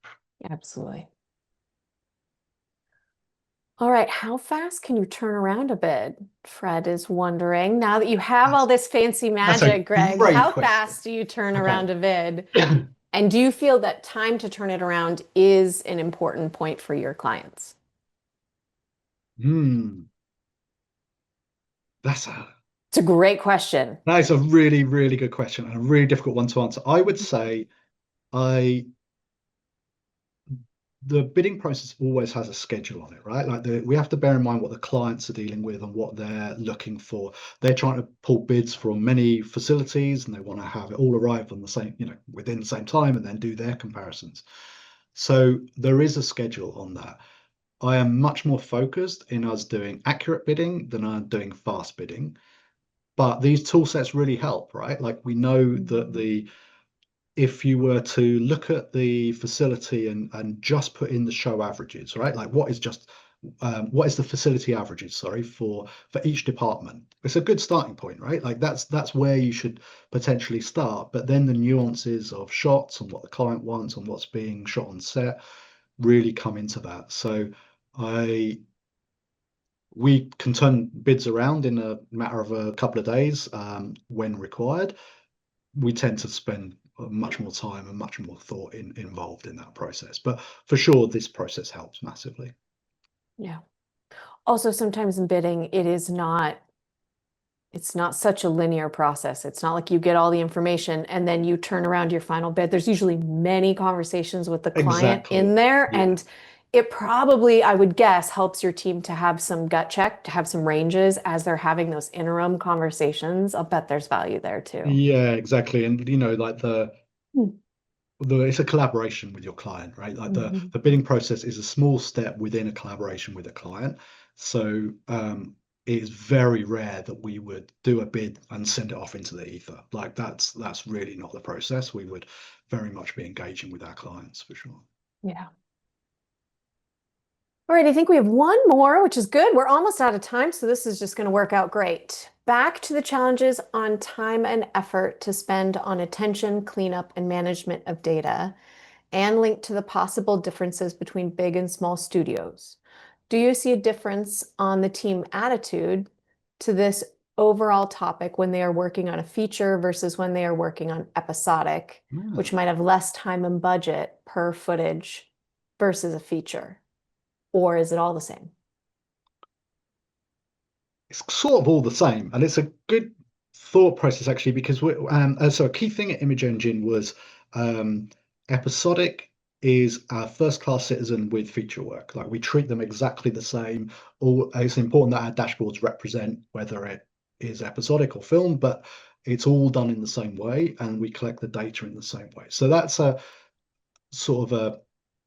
Absolutely. All right, how fast can you turn around a bid? Fred is wondering. Now that you have all this fancy magic, Greg, how fast do you turn around a bid? And do you feel that time to turn it around is an important point for your clients? It's a great question. That is a really, really good question and a really difficult one to answer. I would say the bidding process always has a schedule on it, right? Like we have to bear in mind what the clients are dealing with and what they're looking for. They're trying to pull bids from many facilities and they want to have it all arrive on the same, within the same time and then do their comparisons. So there is a schedule on that. I am much more focused in us doing accurate bidding than I'm doing fast bidding. But these tool sets really help, right? Like we know that if you were to look at the facility and just put in the show averages, right? Like what is the facility averages, sorry, for each department? It's a good starting point, right? Like that's where you should potentially start. But then the nuances of shots and what the client wants and what's being shot on set really come into that. So we can turn bids around in a matter of a couple of days when required. We tend to spend much more time and much more thought involved in that process. But for sure, this process helps massively. Yeah. Also, sometimes in bidding, it's not such a linear process. It's not like you get all the information and then you turn around your final bid. There's usually many conversations with the client Exactly. in there. Yeah. And it probably, I would guess, helps your team to have some gut check, to have some ranges as they're having those interim conversations. I'll bet there's value there too. Yeah, exactly. And like Hmm. it's a collaboration with your client, right? Like the bidding process is a small step within a collaboration with a client. So it is very rare that we would do a bid and send it off into the ether. Like that's really not the process. We would very much be engaging with our clients for sure. Yeah. All right, I think we have one more, which is good. We're almost out of time, so this is just going to work out great. Back to the challenges on time and effort to spend on attention, cleanup, and management of data, and linked to the possible differences between big and small studios. Do you see a difference on the team attitude to this overall topic when they are working on a feature versus when they are working on episodic, which might have less time and budget per footage versus a feature? Or is it all the same? It's sort of all the same, and it's a good thought process actually, because we so a key thing at Image Engine was episodic is our first class citizen with feature work. Like we treat them exactly the same. It's important that our dashboards represent whether it is episodic or film, but it's all done in the same way, and we collect the data in the same way. So that's a sort of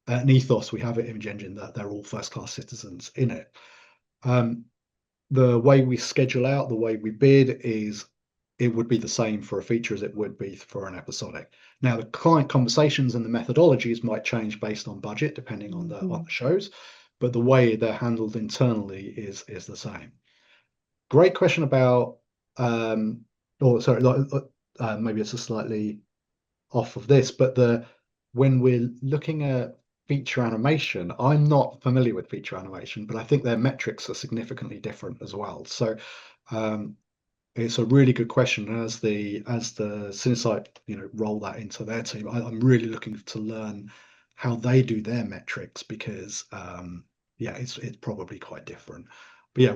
an ethos we have at Image Engine, that they're all first class citizens in it. The way we schedule out, the way we bid it would be the same for a feature as it would be for an episodic. Now, the client conversations and the methodologies might change based on budget, depending on the shows, but the way they're handled internally is the same. Great question about, maybe it's a slightly off of this, but when we're looking at feature animation, I'm not familiar with feature animation, but I think their metrics are significantly different as well. So it's a really good question. As the Cinesite, roll that into their team, I'm really looking to learn how they do their metrics, because it's probably quite different. But yeah,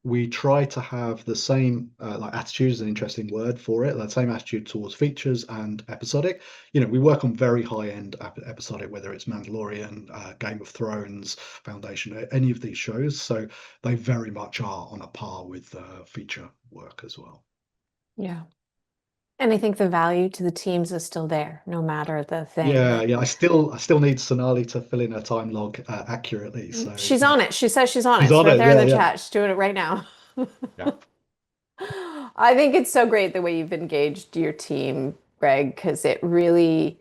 we try to have the same like attitude is an interesting word for it, that same attitude towards features and episodic. We work on very high-end episodic, whether it's Mandalorian, Game of Thrones, Foundation, any of these shows, so they very much are on a par with feature work as well. Yeah. And I think the value to the teams is still there, no matter the thing. I still need Sonali to fill in her time log accurately. So she's on it. She says she's on it. she's It's on right it. there in the Yeah. chat. She's doing it right now. Yeah. I think it's so great the way you've engaged your team, Greg, because it really,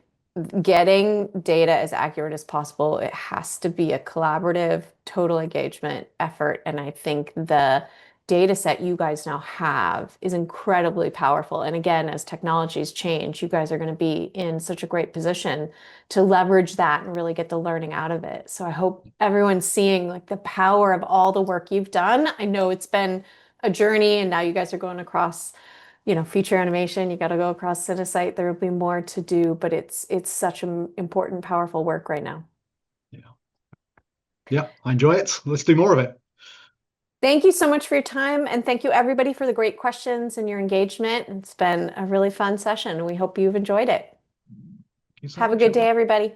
getting data as accurate as possible, it has to be a collaborative, total engagement effort. And I think the data set you guys now have is incredibly powerful. And again, as technologies change, you guys are going to be in such a great position to leverage that and really get the learning out of it. So I hope everyone's seeing like the power of all the work you've done. I know it's been a journey, and now you guys are going across, feature animation. You got to go across Cinesite. There will be more to do, but it's such an important, powerful work right now. Yeah, I enjoy it. Let's do more of it. Thank you so much for your time, and thank you everybody for the great questions and your engagement. It's been a really fun session, and we hope you've enjoyed it. Thank you so Have a much, good day, everyone. everybody.